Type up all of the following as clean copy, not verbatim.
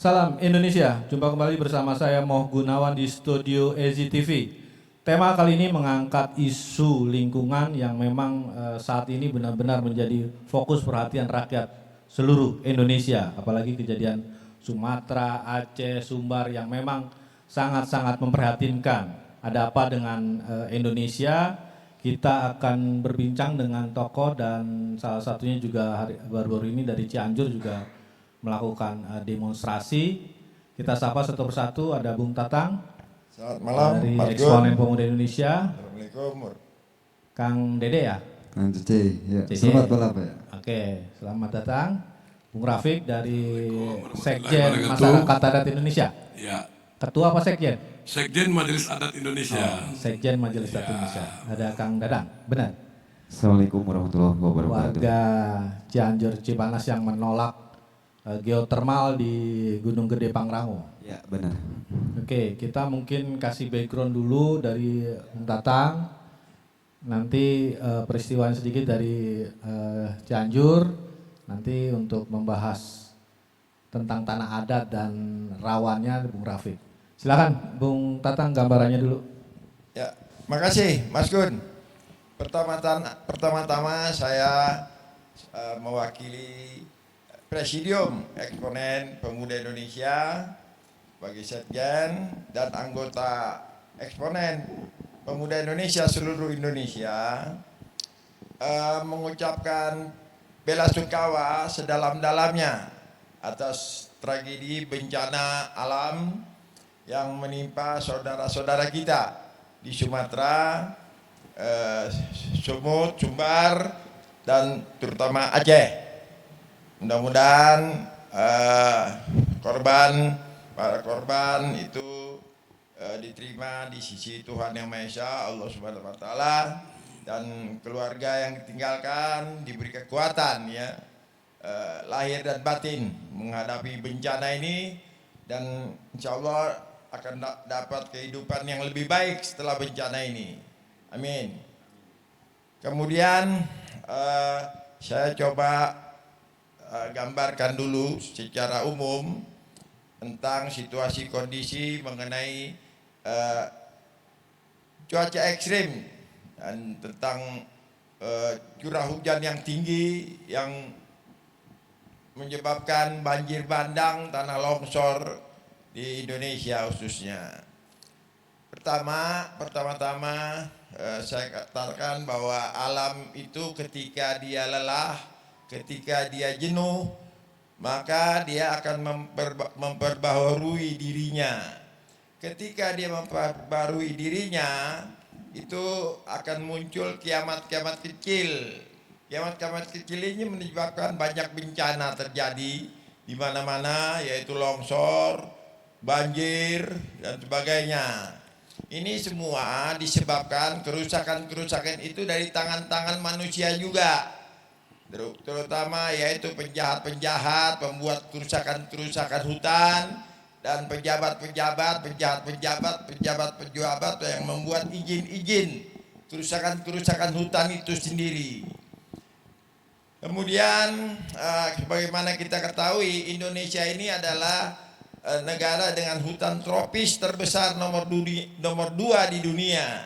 Salam Indonesia, jumpa kembali bersama saya Moh Gunawan di studio EZI TV. Tema kali ini mengangkat isu lingkungan yang memang saat ini benar-benar menjadi fokus perhatian rakyat seluruh Indonesia. Apalagi kejadian Sumatera, Aceh, Sumbar yang memang sangat-sangat memprihatinkan. Ada apa dengan Indonesia? Kita akan berbincang dengan tokoh dan salah satunya juga baru-baru ini dari Cianjur juga melakukan demonstrasi. Kita sapa satu persatu. Ada Bung Tatang. Selamat malam. Dari Eksponen Pemuda Indonesia. Assalamualaikum. Kang Dede ya. Kang Dede. Ya. Dede. Selamat malam Pak. Oke, selamat datang. Bung Rafiq dari Sekjen Masyarakat Adat Indonesia. Ya. Ketua apa Sekjen? Sekjen Majelis Adat Indonesia. Sekjen Majelis Adat Indonesia. Ada Kang Dadang, benar? Assalamualaikum warahmatullahi wabarakatuh. Warga Cianjur Cipanas yang menolak geotermal di Gunung Gede Pangrango. Ya benar. Oke, kita mungkin kasih background dulu dari Bung Tatang. Nanti peristiwanya sedikit dari Cianjur. Nanti untuk membahas tentang tanah adat dan rawannya Bung Rafiq. Silakan Bung Tatang, gambarannya dulu. Ya, makasih Mas Gun. Pertama-tama saya mewakili Presidium Eksponen Pemuda Indonesia bagi Sekjen dan anggota Eksponen Pemuda Indonesia seluruh Indonesia mengucapkan bela sungkawa sedalam-dalamnya atas tragedi bencana alam yang menimpa saudara-saudara kita di Sumatera, Sumut, Sumbar, dan terutama Aceh. Mudah-mudahan para korban itu diterima di sisi Tuhan Yang Maha Esa, Allah Subhanahu Wa Taala, dan keluarga yang ditinggalkan diberi kekuatan ya lahir dan batin menghadapi bencana ini, dan insya Allah akan dapat kehidupan yang lebih baik setelah bencana ini. Amin. Kemudian saya coba gambarkan dulu secara umum tentang situasi kondisi mengenai cuaca ekstrim dan tentang curah hujan yang tinggi yang menyebabkan banjir bandang, tanah longsor di Indonesia khususnya. Pertama-tama saya katakan bahwa alam itu ketika dia lelah, ketika dia jenuh, maka dia akan memperbaharui dirinya. Ketika dia memperbaharui dirinya, itu akan muncul kiamat-kiamat kecil. Kiamat-kiamat kecil ini menyebabkan banyak bencana terjadi di mana-mana, yaitu longsor, banjir, dan sebagainya. Ini semua disebabkan kerusakan-kerusakan itu dari tangan-tangan manusia juga. Terutama yaitu penjahat-penjahat, pembuat kerusakan-kerusakan hutan, dan pejabat-pejabat yang membuat izin-izin kerusakan-kerusakan hutan itu sendiri. Kemudian sebagaimana kita ketahui, Indonesia ini adalah negara dengan hutan tropis terbesar nomor 2 di dunia.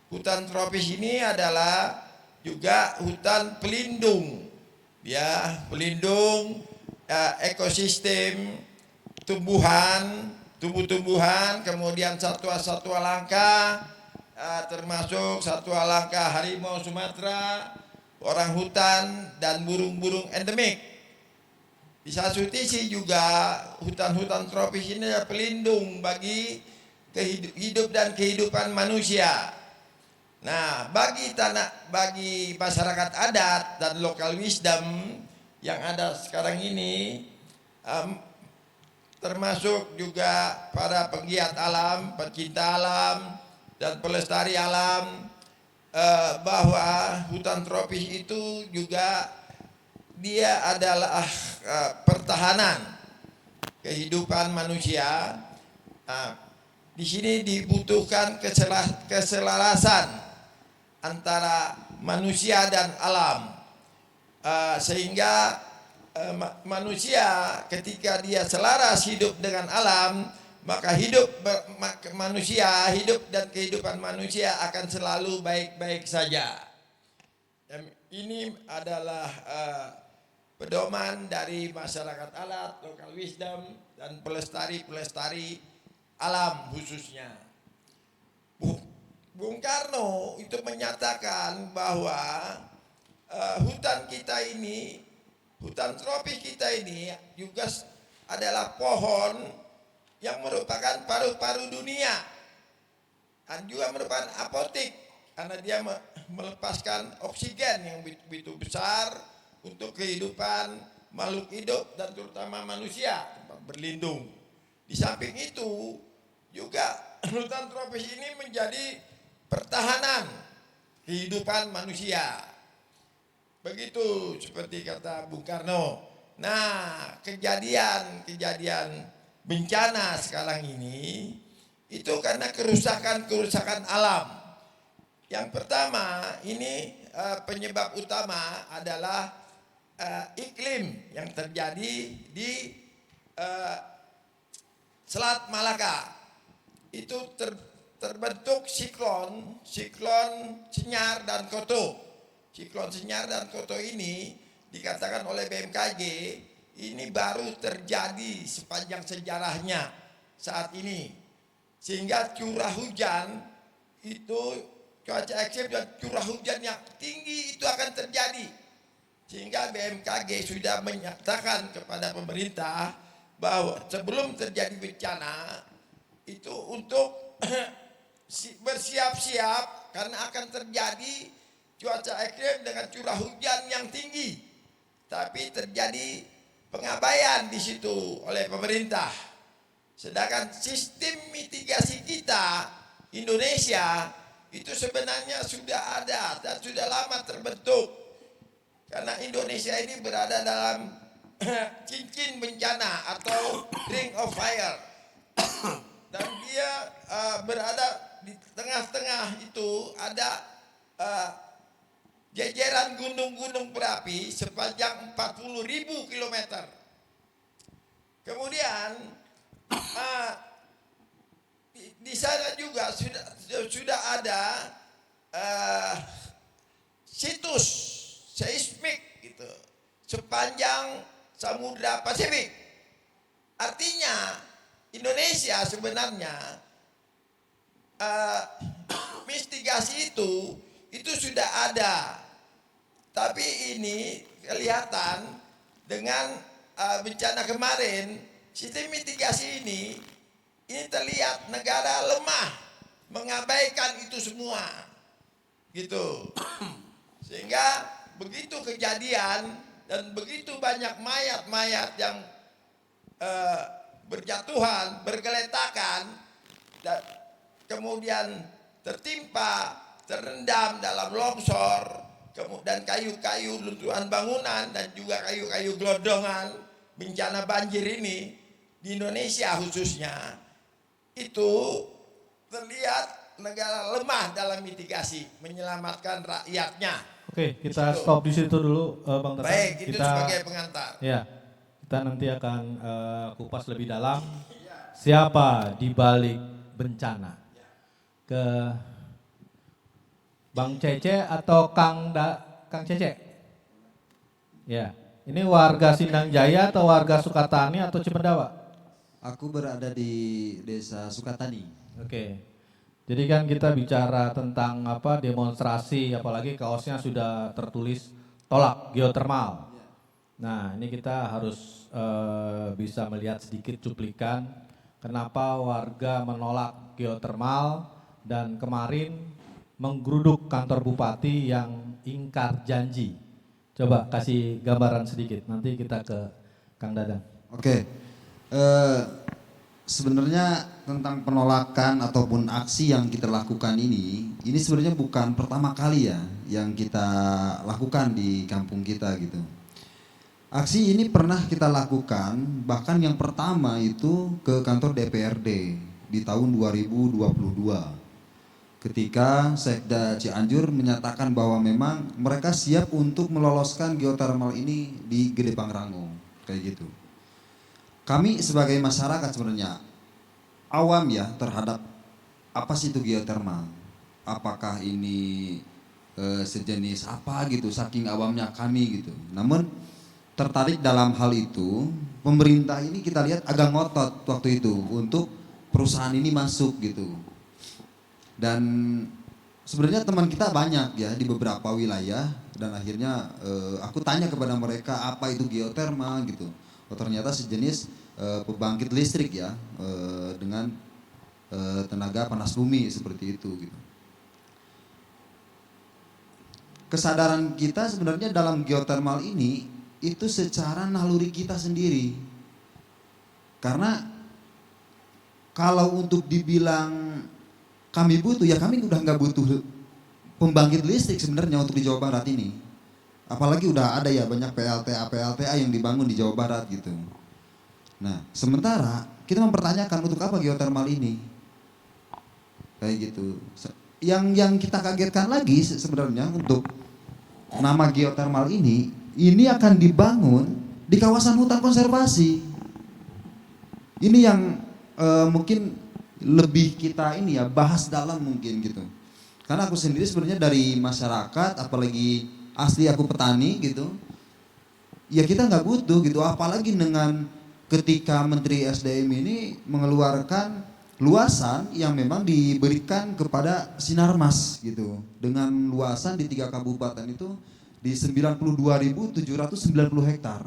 Hutan tropis ini adalah juga hutan pelindung, ya, pelindung ekosistem tumbuh-tumbuhan, kemudian satwa-satwa langka, termasuk satwa langka harimau Sumatera, orang hutan, dan burung-burung endemik. Di satu sisi juga hutan-hutan tropis ini adalah pelindung bagi hidup dan kehidupan manusia. Nah, bagi masyarakat adat dan local wisdom yang ada sekarang ini, termasuk juga para penggiat alam, pecinta alam, dan pelestari alam, bahwa hutan tropis itu juga dia adalah pertahanan kehidupan manusia. Di sini dibutuhkan keselarasan antara manusia dan alam, sehingga manusia ketika dia selaras hidup dengan alam, maka manusia hidup dan kehidupan manusia akan selalu baik-baik saja. Ini adalah pedoman dari masyarakat adat, local wisdom, dan pelestari alam khususnya. Bung Karno itu menyatakan bahwa hutan kita ini, hutan tropis kita ini juga adalah pohon yang merupakan paru-paru dunia dan juga merupakan apotik karena dia melepaskan oksigen yang begitu besar untuk kehidupan makhluk hidup dan terutama manusia tempat berlindung. Di samping itu juga hutan tropis ini menjadi pertahanan kehidupan manusia. Begitu seperti kata Bung Karno. Nah, kejadian bencana sekarang ini itu karena kerusakan alam. Yang pertama ini penyebab utama adalah iklim yang terjadi di Selat Malaka. Itu terbentuk siklon Senyar dan Koto. Siklon Senyar dan Koto ini dikatakan oleh BMKG ini baru terjadi sepanjang sejarahnya saat ini. Sehingga curah hujan itu, cuaca ekstrim dan curah hujan yang tinggi itu akan terjadi. Sehingga BMKG sudah menyatakan kepada pemerintah bahwa sebelum terjadi bencana itu untuk bersiap-siap karena akan terjadi cuaca ekstrim dengan curah hujan yang tinggi. Tapi terjadi pengabaian di situ oleh pemerintah. Sedangkan sistem mitigasi kita Indonesia itu sebenarnya sudah ada dan sudah lama terbentuk. Karena Indonesia ini berada dalam cincin bencana atau ring of fire. Dan dia berada di tengah-tengah itu ada jajaran gunung-gunung berapi sepanjang 40.000 kilometer. Kemudian di sana juga sudah ada situs seismik gitu sepanjang Samudra Pasifik. Artinya Indonesia sebenarnya mitigasi itu sudah ada. Tapi ini kelihatan dengan bencana kemarin, sistem mitigasi ini terlihat negara lemah mengabaikan itu semua. Gitu. Sehingga begitu kejadian dan begitu banyak mayat-mayat yang berjatuhan, bergeletakan dan kemudian tertimpa, terendam dalam longsor, kemudian kayu-kayu runtuhan bangunan dan juga kayu-kayu gelondongan bencana banjir ini di Indonesia khususnya itu terlihat negara lemah dalam mitigasi menyelamatkan rakyatnya. Oke, kita stop di situ dulu, Bang Tatang. Baik, itu sebagai pengantar. Ya, kita nanti akan kupas lebih dalam siapa di balik bencana. Ke Bang Cece atau Kang Cece? Ya, ini warga Sindang Jaya atau warga Sukatani atau Cipendawa? Aku berada di desa Sukatani. Oke. Jadi kan kita bicara tentang demonstrasi, apalagi kaosnya sudah tertulis tolak geotermal. Nah, ini kita harus bisa melihat sedikit cuplikan kenapa warga menolak geotermal dan kemarin menggeruduk kantor bupati yang ingkar janji. Coba kasih gambaran sedikit, nanti kita ke Kang Dadang. Oke, sebenarnya tentang penolakan ataupun aksi yang kita lakukan ini sebenarnya bukan pertama kali ya yang kita lakukan di kampung kita gitu. Aksi ini pernah kita lakukan, bahkan yang pertama itu ke kantor DPRD di tahun 2022. ketika Sekda Cianjur menyatakan bahwa memang mereka siap untuk meloloskan geothermal ini di Gede Pangrango, kayak gitu. Kami sebagai masyarakat sebenarnya awam ya terhadap apa sih itu geothermal. Apakah ini sejenis apa gitu, saking awamnya kami gitu. Namun tertarik dalam hal itu, pemerintah ini kita lihat agak ngotot waktu itu untuk perusahaan ini masuk gitu. Dan sebenarnya teman kita banyak ya di beberapa wilayah, dan akhirnya aku tanya kepada mereka apa itu geothermal gitu. Oh, ternyata sejenis pembangkit listrik ya, dengan tenaga panas bumi seperti itu gitu. Kesadaran kita sebenarnya dalam geothermal ini itu secara naluri kita sendiri. Karena kalau untuk dibilang kami butuh, ya kami udah nggak butuh pembangkit listrik sebenarnya untuk di Jawa Barat ini. Apalagi udah ada ya banyak PLTA yang dibangun di Jawa Barat gitu. Nah, sementara kita mempertanyakan untuk apa geothermal ini? Kayak gitu. Yang kita kagetkan lagi sebenarnya untuk nama geothermal ini akan dibangun di kawasan hutan konservasi. Ini yang mungkin lebih kita ini ya bahas dalam mungkin gitu. Karena aku sendiri sebenarnya dari masyarakat, apalagi asli aku petani gitu, ya kita nggak butuh gitu, apalagi dengan ketika Menteri SDM ini mengeluarkan luasan yang memang diberikan kepada Sinarmas gitu, dengan luasan di 3 kabupaten itu di 92.790 hektar.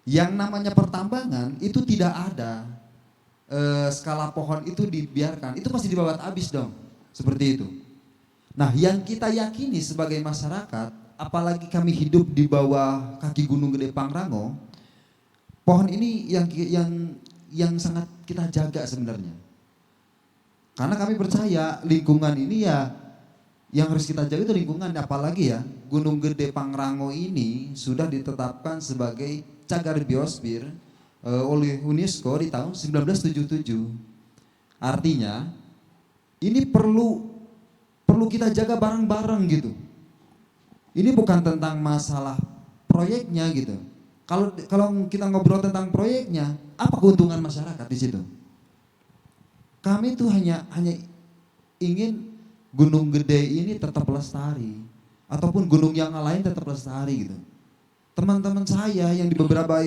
Yang namanya pertambangan itu tidak ada skala pohon itu dibiarkan, itu pasti dibabat habis dong, seperti itu. Nah, yang kita yakini sebagai masyarakat, apalagi kami hidup di bawah kaki Gunung Gede Pangrango, pohon ini yang sangat kita jaga sebenarnya. Karena kami percaya lingkungan ini ya yang harus kita jaga itu lingkungan, apalagi ya Gunung Gede Pangrango ini sudah ditetapkan sebagai cagar biosfer oleh UNESCO di tahun 1977. Artinya ini perlu kita jaga bareng-bareng gitu. Ini bukan tentang masalah proyeknya gitu. Kalau kita ngobrol tentang proyeknya, apa keuntungan masyarakat di situ? Kami tuh hanya ingin Gunung Gede ini tetap lestari, ataupun gunung yang lain tetap lestari gitu. Teman-teman saya yang di beberapa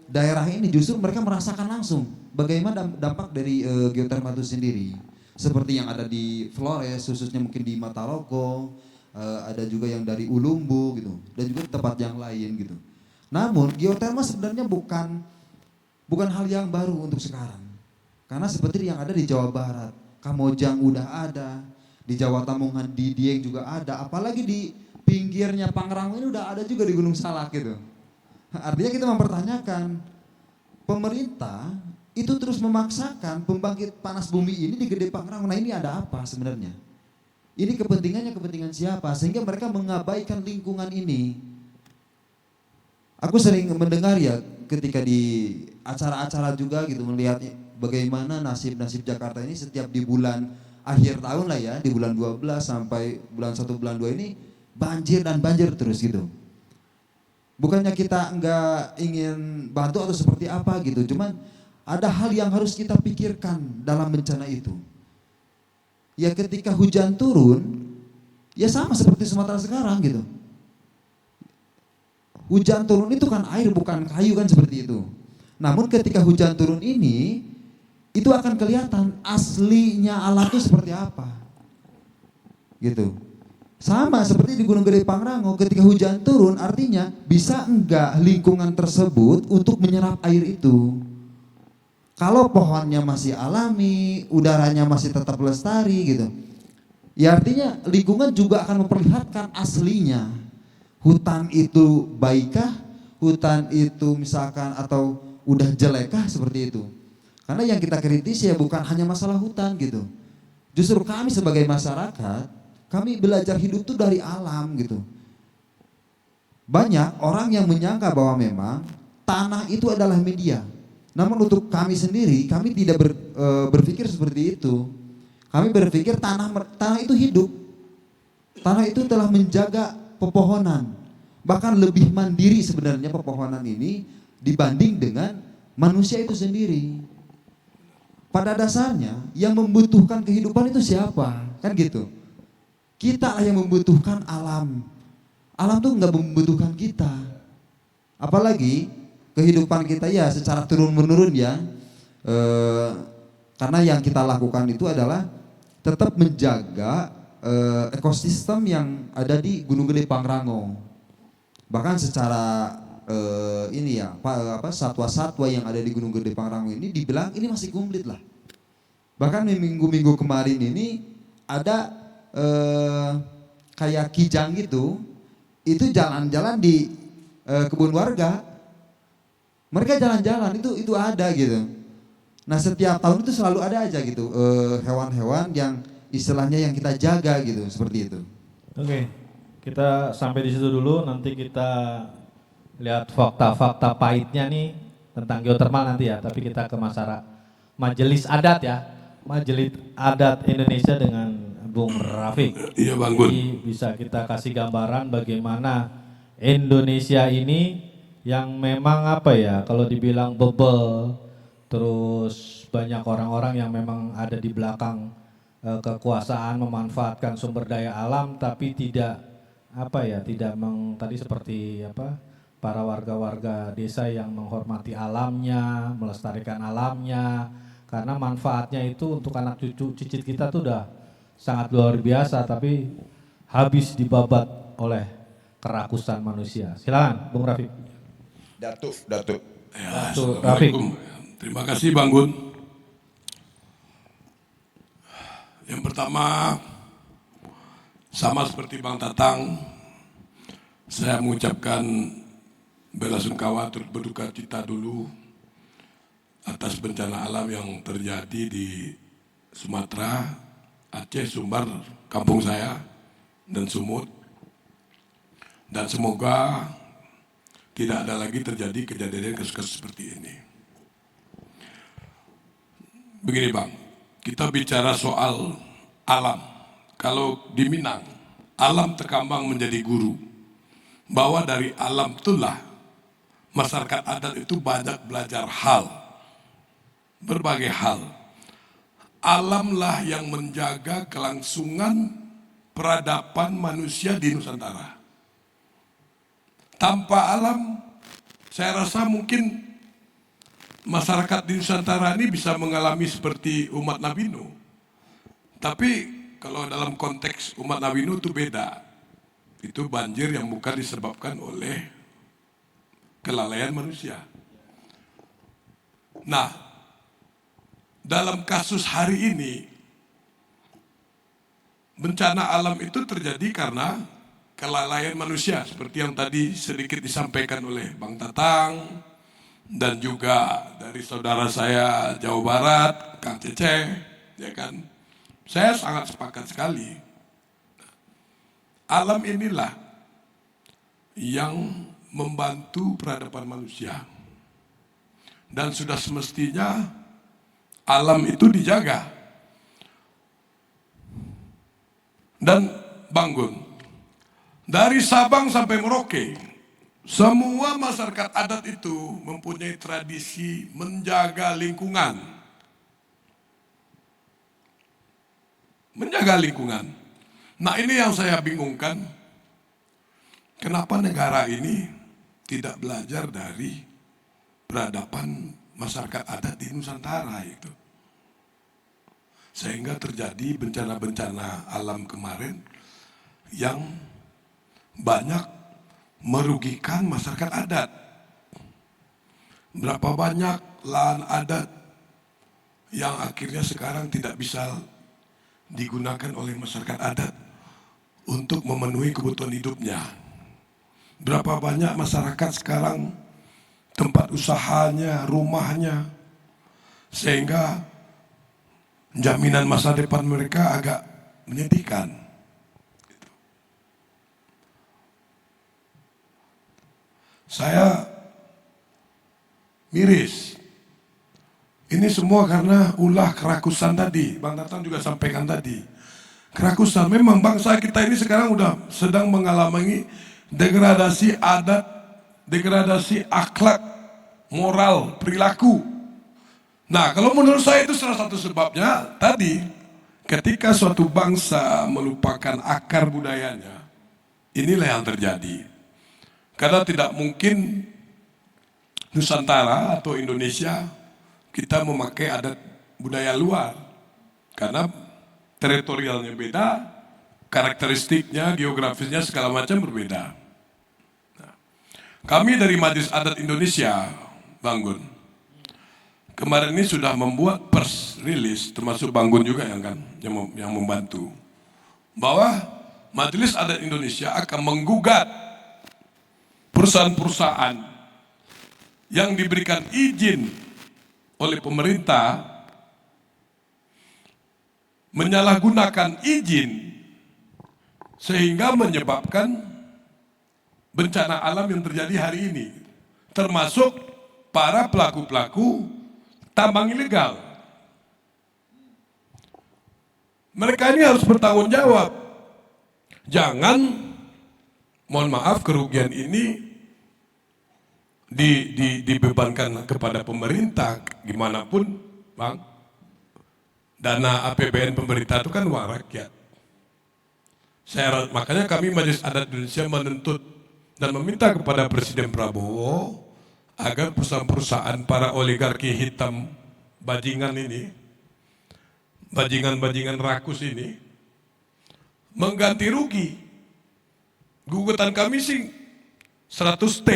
daerah ini justru mereka merasakan langsung bagaimana dampak dari geothermal itu sendiri. Seperti yang ada di Flores, khususnya mungkin di Matalogo, ada juga yang dari Ulumbu gitu, dan juga di tempat yang lain gitu. Namun geothermal sebenarnya bukan hal yang baru untuk sekarang. Karena seperti yang ada di Jawa Barat, Kamojang udah ada, di Jawa Tamungan di Dieng juga ada, apalagi di pinggirnya Pangrango ini udah ada juga di Gunung Salak gitu. Artinya kita mempertanyakan, pemerintah itu terus memaksakan pembangkit panas bumi ini di Gede Pangrango. Nah, ini ada apa sebenarnya? Ini kepentingannya kepentingan siapa? Sehingga mereka mengabaikan lingkungan ini. Aku sering mendengar ya ketika di acara-acara juga gitu, melihat bagaimana nasib-nasib Jakarta ini setiap di bulan akhir tahun lah ya, di bulan 12 sampai bulan 1 bulan 2 ini banjir dan banjir terus gitu. Bukannya kita enggak ingin bantu atau seperti apa gitu, cuman ada hal yang harus kita pikirkan dalam bencana itu. Ya ketika hujan turun, ya sama seperti Sumatera sekarang gitu. Hujan turun itu kan air bukan kayu kan, seperti itu. Namun ketika hujan turun ini, itu akan kelihatan aslinya alat itu seperti apa. Gitu. Sama seperti di Gunung Gede Pangrango, ketika hujan turun artinya bisa enggak lingkungan tersebut untuk menyerap air itu. Kalau pohonnya masih alami, udaranya masih tetap lestari gitu. Ya artinya lingkungan juga akan memperlihatkan aslinya. Hutan itu baikkah, hutan itu misalkan atau udah jelekkah, seperti itu. Karena yang kita kritisi ya bukan hanya masalah hutan gitu. Justru kami sebagai masyarakat, kami belajar hidup tuh dari alam gitu. Banyak orang yang menyangka bahwa memang tanah itu adalah media. Namun untuk kami sendiri, kami tidak berpikir seperti itu. Kami berpikir tanah itu hidup. Tanah itu telah menjaga pepohonan. Bahkan lebih mandiri sebenarnya pepohonan ini dibanding dengan manusia itu sendiri. Pada dasarnya yang membutuhkan kehidupan itu siapa? Kan gitu. Kita lah yang membutuhkan alam. Alam tuh nggak membutuhkan kita. Apalagi kehidupan kita ya secara turun menurun ya. Karena yang kita lakukan itu adalah tetap menjaga ekosistem yang ada di Gunung Gede Pangrango. Bahkan secara ini ya satwa-satwa yang ada di Gunung Gede Pangrango ini dibilang ini masih komplit lah. Bahkan minggu-minggu kemarin ini ada kayak kijang gitu, itu jalan-jalan di kebun warga. Mereka jalan-jalan itu ada gitu. Nah setiap tahun itu selalu ada aja gitu hewan-hewan yang istilahnya yang kita jaga gitu, seperti itu. Oke, kita sampai di situ dulu. Nanti kita lihat fakta-fakta pahitnya nih tentang geotermal nanti ya. Tapi kita ke Majelis Adat ya, Majelis Adat Indonesia dengan Bung Rafiq. Iya Bang Gun. Jadi bisa kita kasih gambaran bagaimana Indonesia ini yang memang apa ya, kalau dibilang bebel, terus banyak orang-orang yang memang ada di belakang kekuasaan memanfaatkan sumber daya alam tapi tidak apa ya, tidak tadi seperti apa, para warga-warga desa yang menghormati alamnya, melestarikan alamnya, karena manfaatnya itu untuk anak cucu cicit kita tuh udah sangat luar biasa, tapi habis dibabat oleh kerakusan manusia. Silakan Bung Rafiq. Datuk. Ya, Datuk Assalamualaikum. Terima kasih Bang Gun. Yang pertama, sama seperti Bang Tatang, saya mengucapkan bela sungkawa turut berduka cita dulu atas bencana alam yang terjadi di Sumatera, Aceh, Sumbar, kampung saya, dan Sumut. Dan semoga tidak ada lagi terjadi kejadian kasus-kasus seperti ini. Begini Bang, kita bicara soal alam. Kalau di Minang, alam terkambang menjadi guru. Bahwa dari alam itulah masyarakat adat itu banyak belajar berbagai hal. Alamlah yang menjaga kelangsungan peradaban manusia di Nusantara. Tanpa alam, saya rasa mungkin masyarakat di Nusantara ini bisa mengalami seperti umat Nabi Nuh. Tapi kalau dalam konteks umat Nabi Nuh itu beda. Itu banjir yang bukan disebabkan oleh kelalaian manusia. Nah, dalam kasus hari ini, bencana alam itu terjadi karena kelalaian manusia, seperti yang tadi sedikit disampaikan oleh Bang Tatang, dan juga dari saudara saya Jawa Barat, Kang Cece, ya kan? Saya sangat sepakat sekali. Alam inilah yang membantu peradaban manusia. Dan sudah semestinya alam itu dijaga. Dan Bang Gun, dari Sabang sampai Merauke, semua masyarakat adat itu mempunyai tradisi menjaga lingkungan. Menjaga lingkungan. Nah ini yang saya bingungkan. Kenapa negara ini tidak belajar dari peradaban masyarakat adat di Nusantara itu. Sehingga terjadi bencana-bencana alam kemarin yang banyak merugikan masyarakat adat. Berapa banyak lahan adat yang akhirnya sekarang tidak bisa digunakan oleh masyarakat adat untuk memenuhi kebutuhan hidupnya. Berapa banyak masyarakat sekarang tempat usahanya, rumahnya, sehingga jaminan masa depan mereka agak menyedihkan. Saya miris Ini semua karena ulah kerakusan tadi. Bang Tatang juga sampaikan tadi. Kerakusan, memang bangsa kita ini sekarang udah sedang mengalami degradasi adat, degradasi akhlak, moral, perilaku. Nah, kalau menurut saya itu salah satu sebabnya tadi, ketika suatu bangsa melupakan akar budayanya, inilah yang terjadi. Karena tidak mungkin Nusantara atau Indonesia kita memakai adat budaya luar. Karena teritorialnya beda, karakteristiknya, geografisnya segala macam berbeda. Nah, kami dari Majelis Adat Indonesia, Bang Gun, kemarin ini sudah membuat press release, termasuk Bang Gun juga yang membantu, bahwa Majelis Adat Indonesia akan menggugat perusahaan-perusahaan yang diberikan izin oleh pemerintah menyalahgunakan izin sehingga menyebabkan bencana alam yang terjadi hari ini, termasuk para pelaku-pelaku tambang ilegal. Mereka ini harus bertanggung jawab. Jangan, mohon maaf, kerugian ini dibebankan kepada pemerintah. Gimana pun, Bang, dana APBN pemerintah itu kan uang rakyat. Makanya kami Majelis Adat Indonesia menuntut dan meminta kepada Presiden Prabowo agar perusahaan-perusahaan para oligarki hitam bajingan ini, bajingan-bajingan rakus ini, mengganti rugi. Gugatan kami sih 100 T.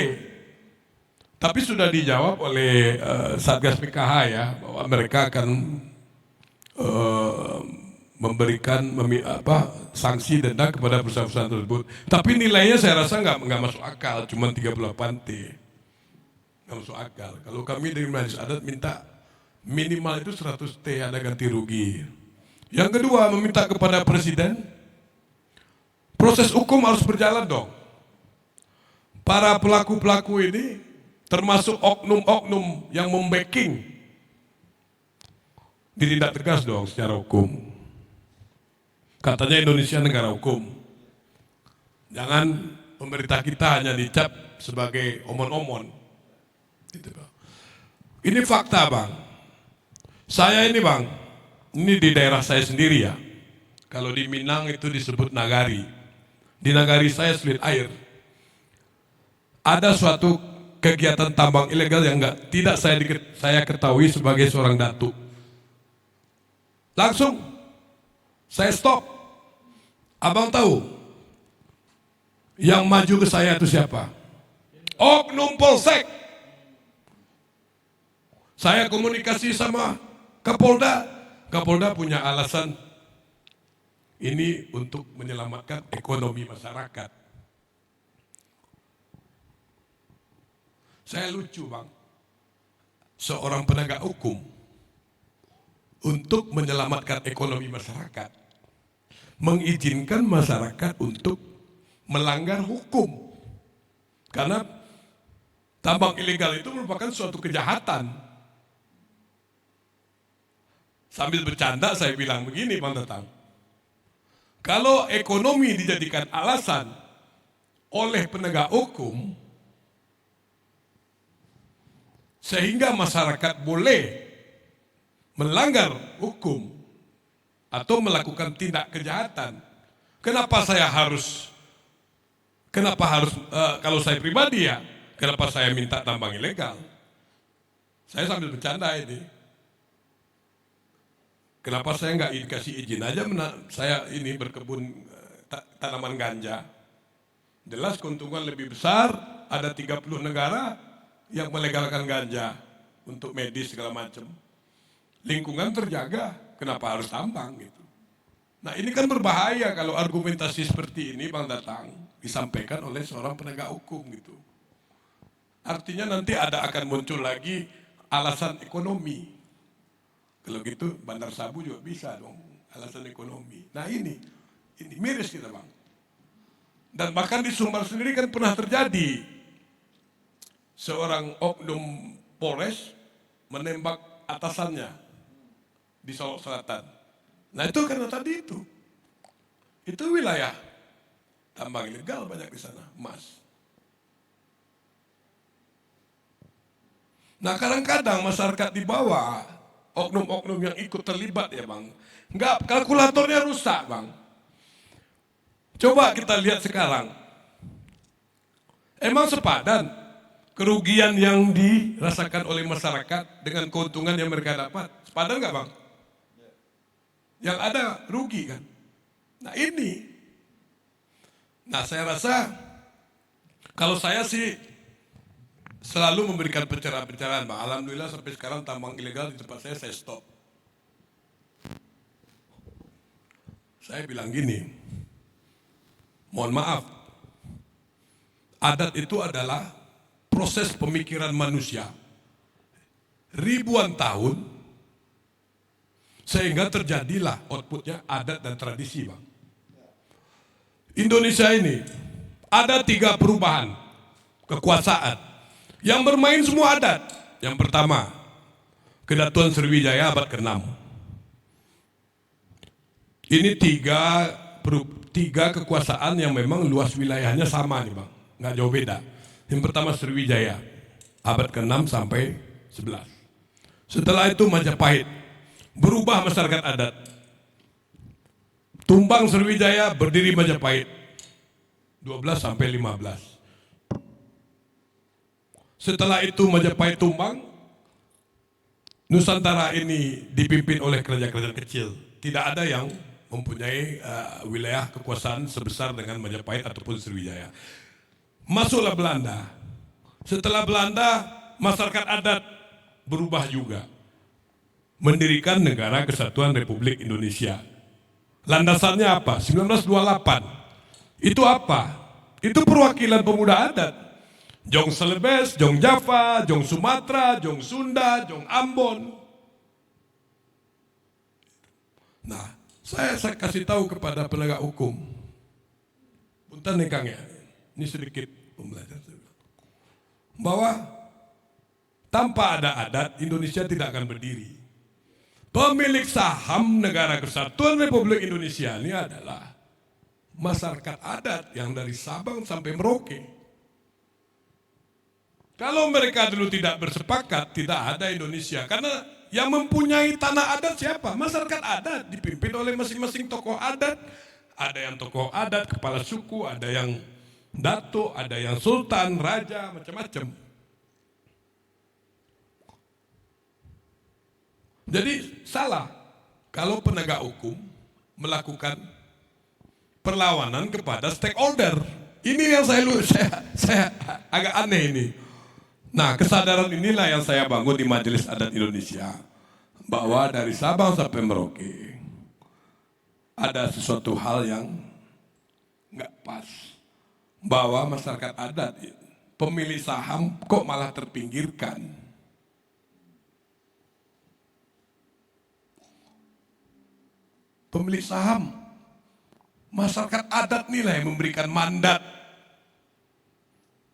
Tapi sudah dijawab oleh Satgas PKH ya, bahwa mereka akan memberikan sanksi denda kepada perusahaan-perusahaan tersebut. Tapi nilainya saya rasa nggak masuk akal, cuma 38 T. Nggak masuk akal. Kalau kami dari Majelis Adat minta minimal itu 100 T ada ganti rugi. Yang kedua, meminta kepada Presiden, proses hukum harus berjalan dong. Para pelaku-pelaku ini, termasuk oknum-oknum yang membacking, ditindak tegas dong secara hukum. Katanya Indonesia negara hukum. Jangan pemerintah kita hanya dicap sebagai omon-omon. Gitu. Ini fakta, Bang. Saya ini, Bang, ini di daerah saya sendiri ya. Kalau di Minang itu disebut nagari. Di nagari saya Selit Air. Ada suatu kegiatan tambang ilegal yang tidak saya ketahui sebagai seorang datuk. Langsung saya stop. Abang tahu yang maju ke saya itu siapa? Oknum Polsek. Saya komunikasi sama Kapolda. Kapolda punya alasan ini untuk menyelamatkan ekonomi masyarakat. Saya lucu, Bang. Seorang penegak hukum untuk menyelamatkan ekonomi masyarakat, mengizinkan masyarakat untuk melanggar hukum. Karena tambang ilegal itu merupakan suatu kejahatan. Sambil bercanda saya bilang begini, Bang Tatang. Kalau ekonomi dijadikan alasan oleh penegak hukum, sehingga masyarakat boleh melanggar hukum atau melakukan tindak kejahatan, kenapa kalau saya pribadi ya, kenapa saya minta tambang ilegal? Saya sambil bercanda ini. Kenapa saya nggak dikasih izin aja saya ini berkebun tanaman ganja? Jelas keuntungan lebih besar, ada 30 negara yang melegalkan ganja untuk medis segala macam. Lingkungan terjaga, kenapa harus tambang gitu? Nah ini kan berbahaya kalau argumentasi seperti ini, Bang Tatang, disampaikan oleh seorang penegak hukum gitu. Artinya nanti akan muncul lagi alasan ekonomi. Kalau gitu Bandar Sabu juga bisa dong, alasan ekonomi. Nah ini miris kita, Bang. Dan bahkan di Sumbar sendiri kan pernah terjadi seorang oknum Polres menembak atasannya di Solok Selatan. Nah itu karena tadi itu wilayah tambang ilegal banyak di sana, emas. Nah kadang-kadang masyarakat di bawah, oknum-oknum yang ikut terlibat ya bang, nggak, kalkulatornya rusak bang. Coba kita lihat sekarang, emang sepadan kerugian yang dirasakan oleh masyarakat dengan keuntungan yang mereka dapat? Sepadan nggak bang? Yang ada rugi kan? Nah ini, nah saya rasa kalau saya sih selalu memberikan pencerahan-pencerahan bang. Alhamdulillah sampai sekarang tambang ilegal di tempat saya stop. Saya bilang gini, mohon maaf, adat itu adalah proses pemikiran manusia ribuan tahun sehingga terjadilah outputnya adat dan tradisi bang. Indonesia ini ada 3 perubahan kekuasaan yang bermain semua adat. Yang pertama, Kedatuan Sriwijaya abad ke-6. Ini tiga kekuasaan yang memang luas wilayahnya sama nih bang, nggak jauh beda. Yang pertama Sriwijaya, abad ke-6 sampai 11. Setelah itu Majapahit, berubah masyarakat adat. Tumbang Sriwijaya, berdiri Majapahit, 12 sampai 15. Setelah itu Majapahit tumbang, Nusantara ini dipimpin oleh kerajaan-kerajaan kecil. Tidak ada yang mempunyai wilayah kekuasaan sebesar dengan Majapahit ataupun Sriwijaya. Masuklah Belanda. Setelah Belanda, masyarakat adat berubah juga. Mendirikan Negara Kesatuan Republik Indonesia. Landasannya apa? 1928. Itu apa? Itu perwakilan pemuda adat. Jong Celebes, Jong Java, Jong Sumatera, Jong Sunda, Jong Ambon. Nah, saya kasih tahu kepada penegak hukum. Punten nih Kang ya, ini sedikit pembelajaran. Bahwa tanpa ada adat, Indonesia tidak akan berdiri. Pemilik saham Negara Kesatuan Republik Indonesia ini adalah masyarakat adat yang dari Sabang sampai Merauke. Kalau mereka dulu tidak bersepakat, tidak ada Indonesia. Karena yang mempunyai tanah adat siapa? Masyarakat adat, dipimpin oleh masing-masing tokoh adat. Ada yang tokoh adat, kepala suku, ada yang datuk, ada yang sultan, raja, macam-macam. Jadi salah kalau penegak hukum melakukan perlawanan kepada stakeholder. Ini yang saya agak aneh ini. Nah, kesadaran inilah yang saya bangun di Majelis Adat Indonesia. Bahwa dari Sabang sampai Merauke ada sesuatu hal yang nggak pas. Bahwa masyarakat adat, pemilih saham kok malah terpinggirkan. Pemilih saham, masyarakat adat inilah yang memberikan mandat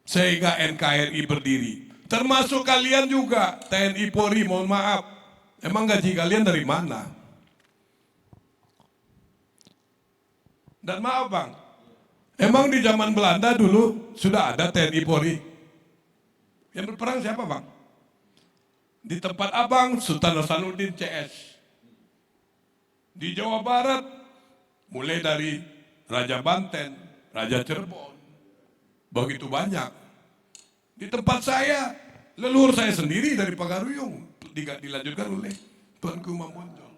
sehingga NKRI berdiri. Termasuk kalian juga, TNI Polri, mohon maaf. Emang gaji kalian dari mana? Dan maaf bang, emang di zaman Belanda dulu sudah ada TNI Polri? Yang berperang siapa bang? Di tempat abang, Sultan Hasanuddin CS. Di Jawa Barat, mulai dari Raja Banten, Raja Cirebon, begitu banyak. Di tempat saya, leluhur saya sendiri dari Pagaruyung, dilanjutkan oleh Tuanku Imam Bonjol.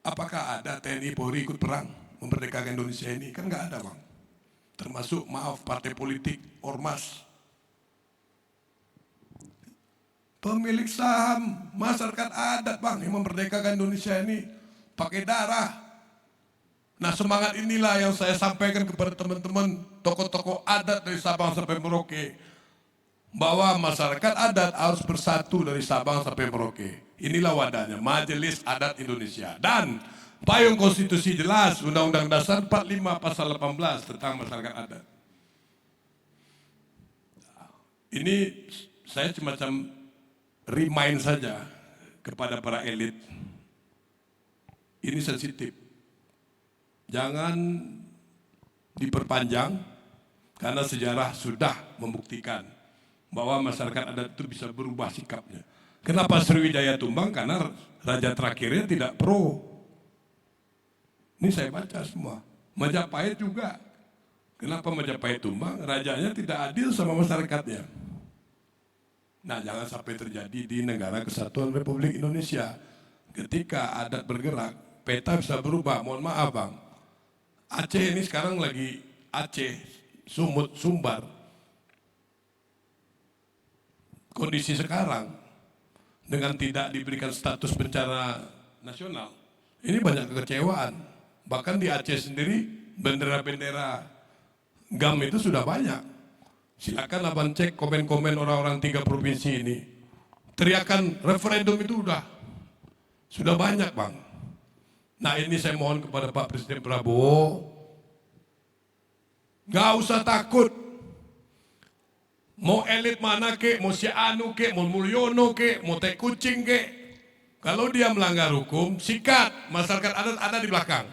Apakah ada TNI Polri ikut perang memerdekakan Indonesia ini? Kan nggak ada bang. Termasuk maaf partai politik, ormas. Pemilik saham, masyarakat adat bang yang memerdekakan Indonesia ini pakai darah. Nah semangat inilah yang saya sampaikan kepada teman-teman tokoh-tokoh adat dari Sabang sampai Merauke. Bahwa masyarakat adat harus bersatu dari Sabang sampai Merauke. Inilah wadahnya, Majelis Adat Indonesia. Dan payung konstitusi jelas, Undang-Undang Dasar 45 pasal 18 tentang masyarakat adat. Ini saya semacam remind saja kepada para elit, ini sensitif. Jangan diperpanjang karena sejarah sudah membuktikan bahwa masyarakat adat itu bisa berubah sikapnya. Kenapa Sriwijaya tumbang? Karena raja terakhirnya tidak pro. Ini saya baca semua. Majapahit juga. Kenapa Majapahit tumbang? Rajanya tidak adil sama masyarakatnya. Nah, jangan sampai terjadi di negara kesatuan Republik Indonesia. Ketika adat bergerak, peta bisa berubah. Mohon maaf Bang, Aceh ini sekarang lagi Aceh, Sumut, Sumbar. Kondisi sekarang dengan tidak diberikan status bencana nasional, ini banyak kekecewaan. Bahkan di Aceh sendiri bendera-bendera GAM itu sudah banyak. Silakan abang cek komen-komen orang-orang 3 provinsi ini. Teriakan referendum itu sudah banyak Bang. Nah, ini saya mohon kepada Pak Presiden Prabowo, gak usah takut. Mau elit mana ke, mau si Anu ke, mau Mulyono ke, mau Teh Kucing ke. Kalau dia melanggar hukum, sikat. Masyarakat adat ada di belakang.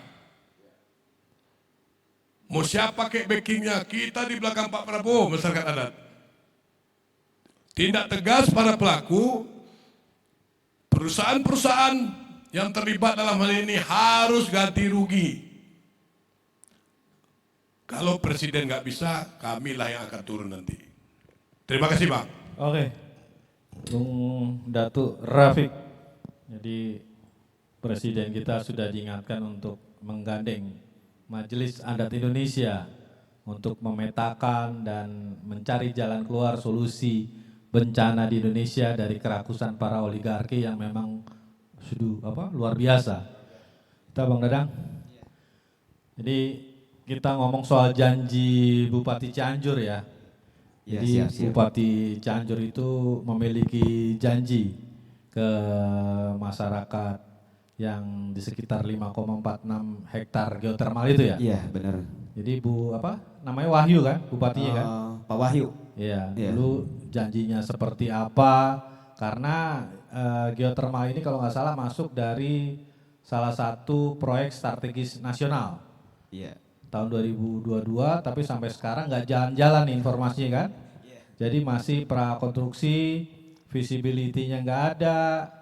Mau siapa ke backingnya, kita di belakang Pak Prabowo, masyarakat adat. Tindak tegas para pelaku, perusahaan-perusahaan yang terlibat dalam hal ini harus ganti rugi. Kalau Presiden nggak bisa, kamilah yang akan turun nanti. Terima kasih Bang. Oke, Bung Datuk Rafiq. Jadi Presiden kita sudah diingatkan untuk menggandeng Majelis Adat Indonesia untuk memetakan dan mencari jalan keluar solusi bencana di Indonesia dari kerakusan para oligarki yang memang sudah luar biasa. Kita Bang Dadang. Jadi kita ngomong soal janji Bupati Cianjur ya. Ya, Jadi siap. Bupati Cianjur itu memiliki janji ke masyarakat yang di sekitar 5,46 hektar geotermal itu ya. Iya, benar. Jadi namanya Wahyu kan, bupatinya kan? Pak Wahyu. Iya, Iya. dulu janjinya seperti apa? Karena geotermal ini kalau nggak salah masuk dari salah satu proyek strategis nasional Iya. tahun 2022, tapi sampai sekarang nggak jalan-jalan nih informasinya kan? Jadi masih prakonstruksi, visibility-nya nggak ada,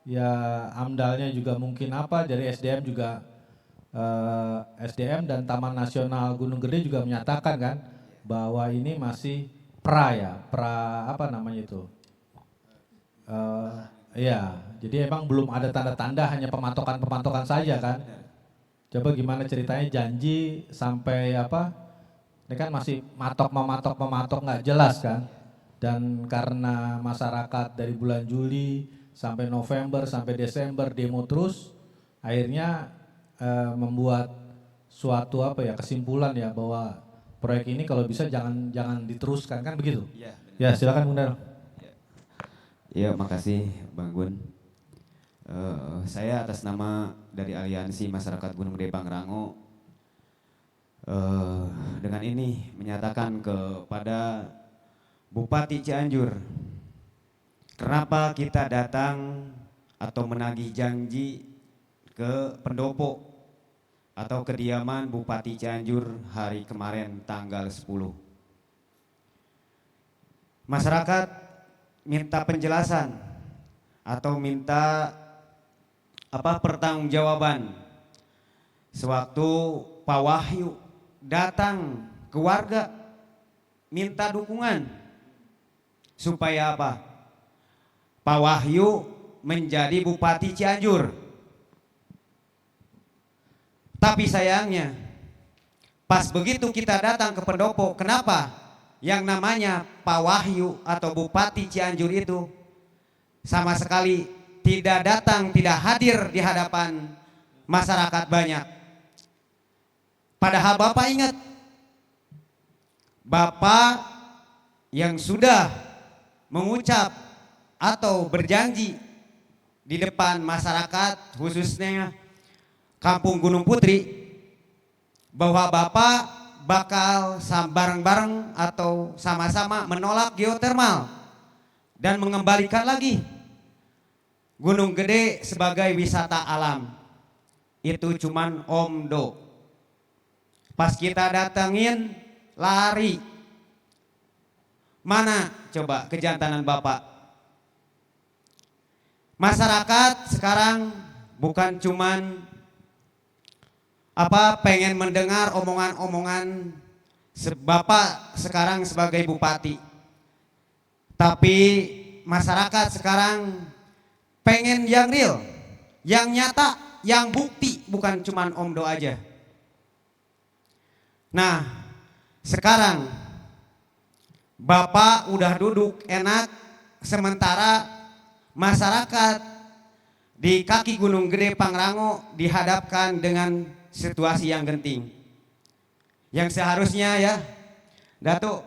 ya AMDAL-nya juga mungkin dari SDM juga SDM dan Taman Nasional Gunung Gede juga menyatakan kan bahwa ini masih ya, jadi emang belum ada tanda-tanda, hanya pematokan-pematokan saja kan. Coba gimana ceritanya janji sampai ini kan masih mematok nggak jelas kan. Dan karena masyarakat dari bulan Juli sampai November sampai Desember demo terus, akhirnya membuat suatu kesimpulan ya bahwa proyek ini kalau bisa jangan diteruskan kan begitu. Iya. Ya silakan Bung Darul. Iya, makasih Bang Gun. Saya atas nama dari Aliansi Masyarakat Gunung Gede Pangrango dengan ini menyatakan kepada Bupati Cianjur, kenapa kita datang atau menagih janji ke pendopo atau kediaman Bupati Cianjur hari kemarin tanggal 10. Masyarakat minta penjelasan atau minta pertanggungjawaban sewaktu Pak Wahyu datang ke warga minta dukungan supaya Pak Wahyu menjadi Bupati Cianjur. Tapi sayangnya pas begitu kita datang ke pendopo, kenapa yang namanya Pak Wahyu atau Bupati Cianjur itu sama sekali tidak datang, tidak hadir di hadapan masyarakat banyak. Padahal Bapak ingat, Bapak yang sudah mengucap atau berjanji di depan masyarakat khususnya Kampung Gunung Putri bahwa Bapak bakal bareng-bareng atau sama-sama menolak geotermal dan mengembalikan lagi Gunung Gede sebagai wisata alam. Itu cuman omdo. Pas kita datengin, lari. Mana coba kejantanan Bapak? Masyarakat sekarang bukan cuman pengen mendengar omongan-omongan Bapak sekarang sebagai bupati. Tapi masyarakat sekarang pengen yang real, yang nyata, yang bukti, bukan cuman omdo aja. Nah, sekarang Bapak udah duduk enak, sementara masyarakat di kaki Gunung Gede Pangrango dihadapkan dengan situasi yang genting. Yang seharusnya ya, Datuk,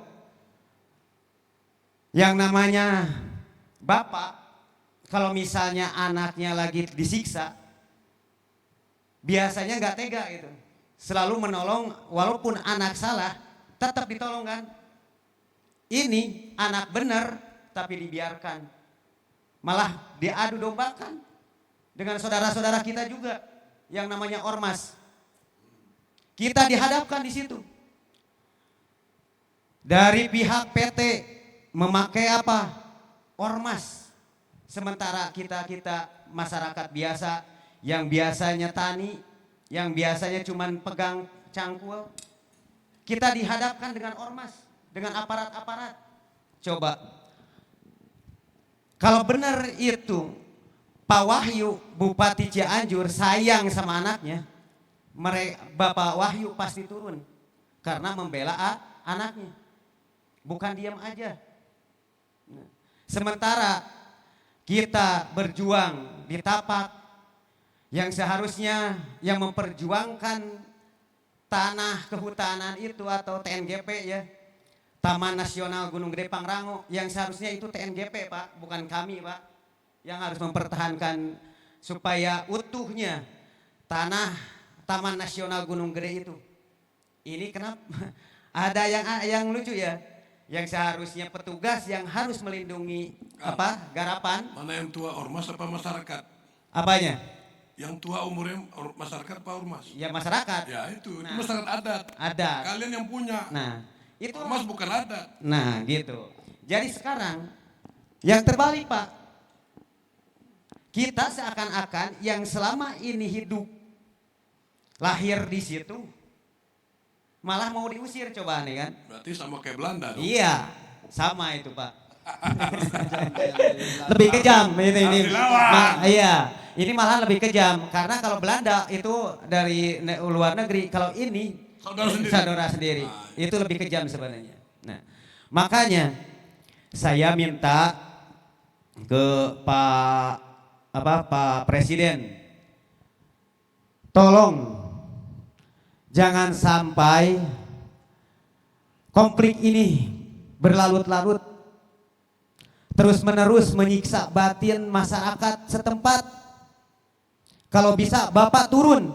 yang namanya Bapak, kalau misalnya anaknya lagi disiksa, biasanya nggak tega gitu. Selalu menolong, walaupun anak salah, tetap ditolong kan. Ini anak benar, tapi dibiarkan. Malah diadu dombakan dengan saudara-saudara kita juga, yang namanya ormas. Kita dihadapkan di situ. Dari pihak PT memakai apa? Ormas. Sementara kita masyarakat biasa yang biasanya tani, yang biasanya cuman pegang cangkul, kita dihadapkan dengan ormas, dengan aparat-aparat. Coba, kalau benar itu Pak Wahyu Bupati Cianjur sayang sama anaknya, Bapak Wahyu pasti turun karena membela anaknya, bukan diam aja. Sementara kita berjuang di tapak yang seharusnya yang memperjuangkan tanah kehutanan itu atau TNGP ya, Taman Nasional Gunung Gede Pangrango, yang seharusnya itu TNGP Pak, bukan kami Pak, yang harus mempertahankan supaya utuhnya tanah Taman Nasional Gunung Gede itu. Ini kenapa ada yang lucu ya, yang seharusnya petugas yang harus melindungi garapan. Mana yang tua, ormas apa masyarakat? Apanya? Yang tua umurnya masyarakat apa ormas? Ya masyarakat. Ya itu masyarakat adat. Adat. Kalian yang punya. Nah, itu Ormas bukan adat. Nah, gitu. Jadi sekarang yang terbalik Pak. Kita seakan-akan yang selama ini hidup lahir di situ malah mau diusir, coba nih kan. Berarti sama kayak Belanda dong. Iya, sama itu Pak. Lebih kejam ini. Iya, ini malah lebih kejam karena kalau Belanda itu dari luar negeri, kalau ini saudara sendiri. Itu lebih kejam sebenarnya. Nah, makanya saya minta ke Pak Presiden, tolong jangan sampai konflik ini berlarut-larut, terus-menerus menyiksa batin masyarakat setempat. Kalau bisa Bapak turun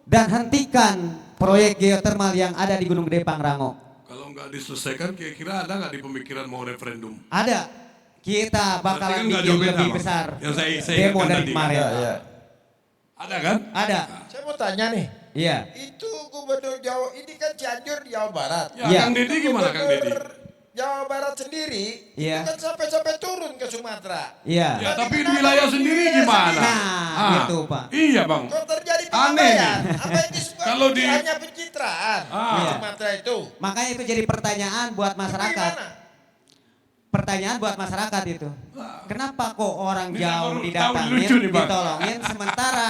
dan hentikan proyek geotermal yang ada di Gunung Gede Pangrango. Kalau nggak diselesaikan, kira-kira ada nggak di pemikiran mau referendum? Ada. Kita bakalan Berarti kan bikin nggak lebih jauh beda, besar. Bang. Yang saya demo ingatkan dari tadi. kemarin. Ya. Ada kan? Ada. Saya mau tanya nih, Iya. itu Gubernur Jawa, ini kan Cianjur di Jawa Barat. Ya, Iya. Kang Deddy gimana Kang Deddy? Gubernur Jawa Barat sendiri, Iya. itu kan sampai turun ke Sumatera. Iya. Ya tapi di wilayah sendiri gimana? Nah, itu Pak. Iya Bang. Kok terjadi Aneh penyebaran? nih. Apa yang disebut Kalau di- hanya pencitraan di Iya. Sumatera itu? Makanya itu jadi pertanyaan buat masyarakat. Gimana? Pertanyaan buat masyarakat itu. Kenapa kok orang Ini jauh baru didatangin, tahu, lucu nih, Bang. ditolongin, sementara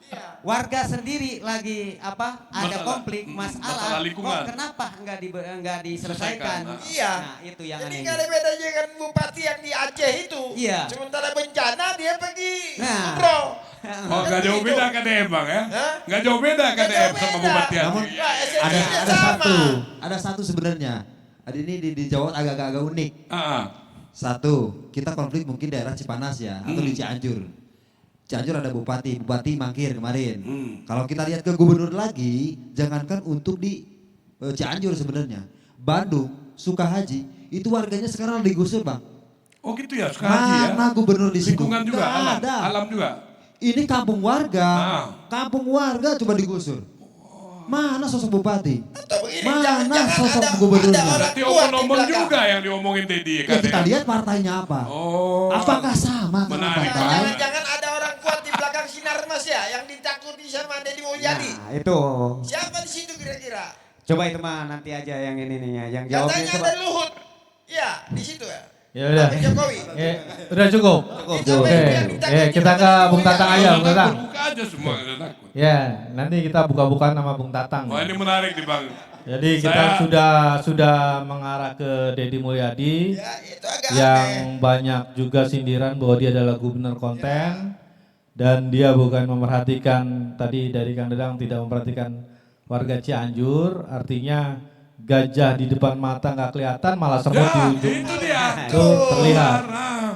Iya. warga sendiri lagi ada Masalah- konflik, masalah masalah. lingkungan. Kok kenapa nggak diselesaikan? Selesaikan. Iya. Nah, itu yang Jadi aneh. nggak ada bedanya dengan bupati yang di Aceh itu. Iya. Sementara bencana dia pergi Nah. umroh. Oh nggak jauh beda KDM Bang ya? Hah? Nggak jauh beda Nggak KDM jauh sama beda. Bupati Namun Aceh. Nah, esensinya ada sama. satu sebenarnya. Ada ini di Jawa agak unik. Ah. Satu, kita konflik mungkin daerah Cipanas ya, atau di Cianjur. Cianjur ada bupati mangkir kemarin. Kalau kita lihat ke gubernur lagi, jangankan untuk di Cianjur sebenarnya. Bandung, Sukahaji, itu warganya sekarang digusur Bang. Oh gitu ya, suka haji ya. Mana gubernur di situ? Lingkungan juga, Nggak alam, ada. alam juga. Ini kampung warga. Nah. Kampung warga coba digusur. Mana sosok bupati? Atau begini, Mana jangan-jangan sosok ada gubernurnya? orang Berarti kuat di omong-omong belakang. juga yang diomongin Dedi. Ya kita lihat partainya apa. Oh. Apakah sama dengan Menarik. partai? Jangan-jangan ada orang kuat di belakang Sinar Mas ya, yang ditakuti sama Deddy Mulyadi. Nah, itu. Siapa di situ kira-kira? Coba itu mah nanti aja yang ini nih ya, yang jawabnya Katanya coba. ada Luhut. Ya, di situ ya. Ya udah. Pak Jokowi. Udah cukup. Oke. Kita ke Bung Tatang aja, Bung Tatang. Buka aja semua, nggak takut. Ya, nanti kita buka-bukaan nama Bung Tatang. Oh ini menarik nih Bang. Jadi kita sudah mengarah ke Deddy Mulyadi Ya, itu agak yang aneh. banyak juga sindiran bahwa dia adalah gubernur konten dan dia bukan memperhatikan, tadi dari Kang Dedang tidak memperhatikan warga Cianjur, artinya gajah di depan mata nggak kelihatan malah semut di Ya, ujung itu dia. tuh terlihat. Nah,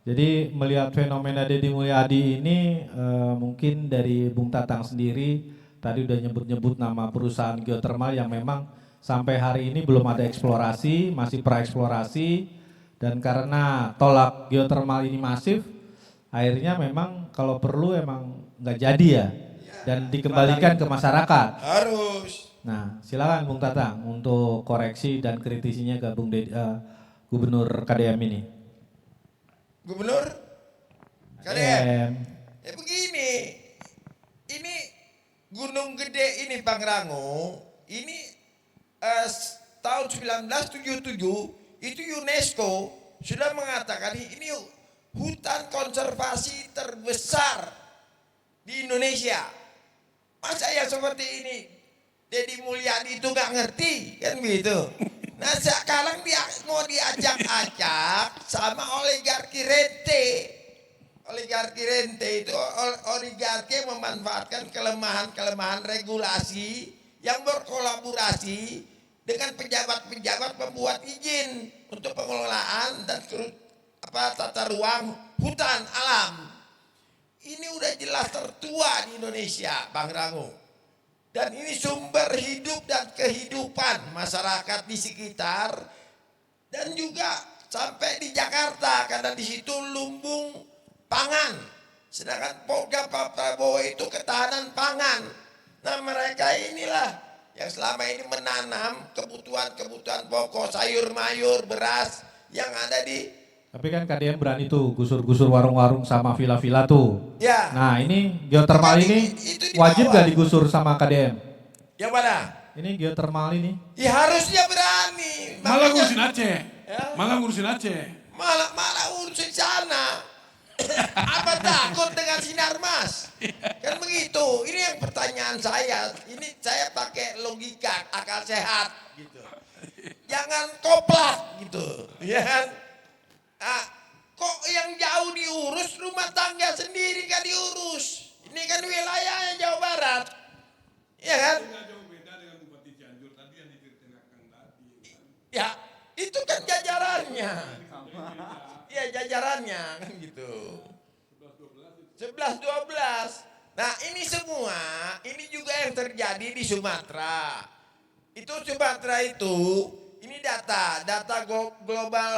Jadi melihat fenomena Deddy Mulyadi ini mungkin dari Bung Tatang sendiri tadi udah nyebut-nyebut nama perusahaan geotermal yang memang sampai hari ini belum ada eksplorasi, masih praeksplorasi, dan karena tolak geotermal ini masif, akhirnya memang kalau perlu emang nggak jadi ya dan dikembalikan ke masyarakat. Harus. Nah, silakan Bung Tatang untuk koreksi dan kritisinya ke Gubernur KDM ini. Gubernur? KDM. Ya begini, ini Gunung Gede ini Pangrango, ini tahun 1977 itu UNESCO sudah mengatakan ini hutan konservasi terbesar di Indonesia. Masa yang seperti ini Deddy Mulyadi itu nggak ngerti kan begitu. Nah sekarang dia mau diajak-ajak sama oligarki rente. Oligarki rente itu oligarki yang memanfaatkan kelemahan-kelemahan regulasi yang berkolaborasi dengan pejabat-pejabat pembuat izin untuk pengelolaan dan tata ruang hutan alam. Ini udah jelas tertua di Indonesia, Bang Rangu. Dan ini sumber hidup dan kehidupan masyarakat di sekitar dan juga sampai di Jakarta karena di situ lumbung pangan. Sedangkan program Pak Prabowo itu ketahanan pangan. Nah mereka inilah yang selama ini menanam kebutuhan-kebutuhan pokok, sayur mayur, beras yang ada di. Tapi kan KDM berani tuh gusur-gusur warung-warung sama villa-villa tuh. Ya. Nah ini geotermal Kan ini itu di wajib bawah. gak digusur sama KDM? Yang mana? Ini geotermal ini. Ya harusnya berani. malah Makanya- ngurusin Aceh. Ya. Malah ngurusin Aceh. malah urusin sana. Apa takut dengan sinar mas? Kan begitu. Ini yang pertanyaan saya. Ini saya pakai logika akal sehat gitu. Jangan koplak gitu. Ya kan? Ah, kok yang jauh diurus, rumah tangga sendiri kan diurus. Ini kan wilayahnya Jawa Barat. Ya kan? Ya, itu kan jajarannya. Ya jajarannya kan gitu. 11-12. Nah ini semua, ini juga yang terjadi di Sumatera. Itu Sumatera itu, ini data Global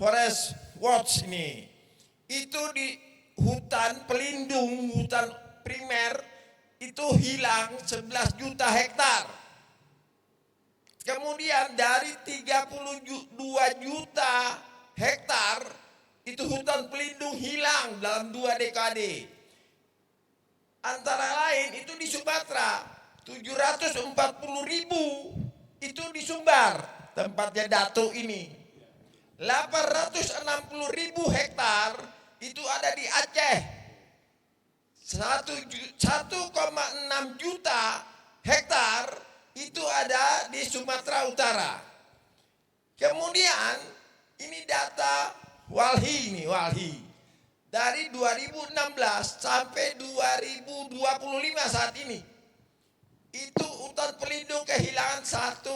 Forest Watch ini. Itu di hutan pelindung, hutan primer, itu hilang 11 juta hektar. Kemudian dari 32 juta hektar itu hutan pelindung hilang dalam 2 dekade. Antara lain itu di Sumatera 740.000 itu di Sumbar tempatnya Datuk ini. 860.000 hektar itu ada di Aceh. 1,6 juta hektar itu ada di Sumatera Utara. Kemudian ini data Walhi ini, Walhi. Dari 2016 sampai 2025 saat ini. Itu hutan pelindung kehilangan 1,4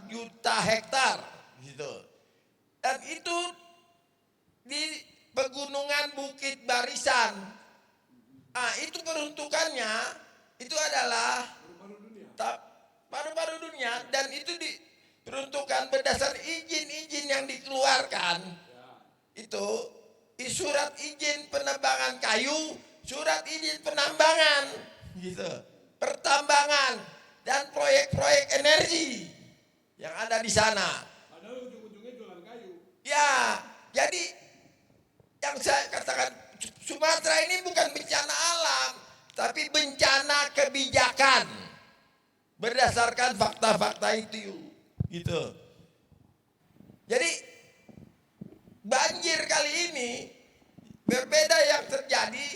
juta hektar gitu. Dan itu di pegunungan Bukit Barisan. Ah, itu peruntukannya itu adalah paru-paru dunia dan itu diperuntukkan berdasar izin-izin yang dikeluarkan. kayu, surat izin penambangan, gitu, pertambangan dan proyek-proyek energi yang ada di sana. Padahal ujung-ujungnya jualan kayu. Ya, jadi yang saya katakan Sumatera ini bukan bencana alam, tapi bencana kebijakan berdasarkan fakta-fakta itu, gitu. Jadi banjir kali ini berbeda yang terjadi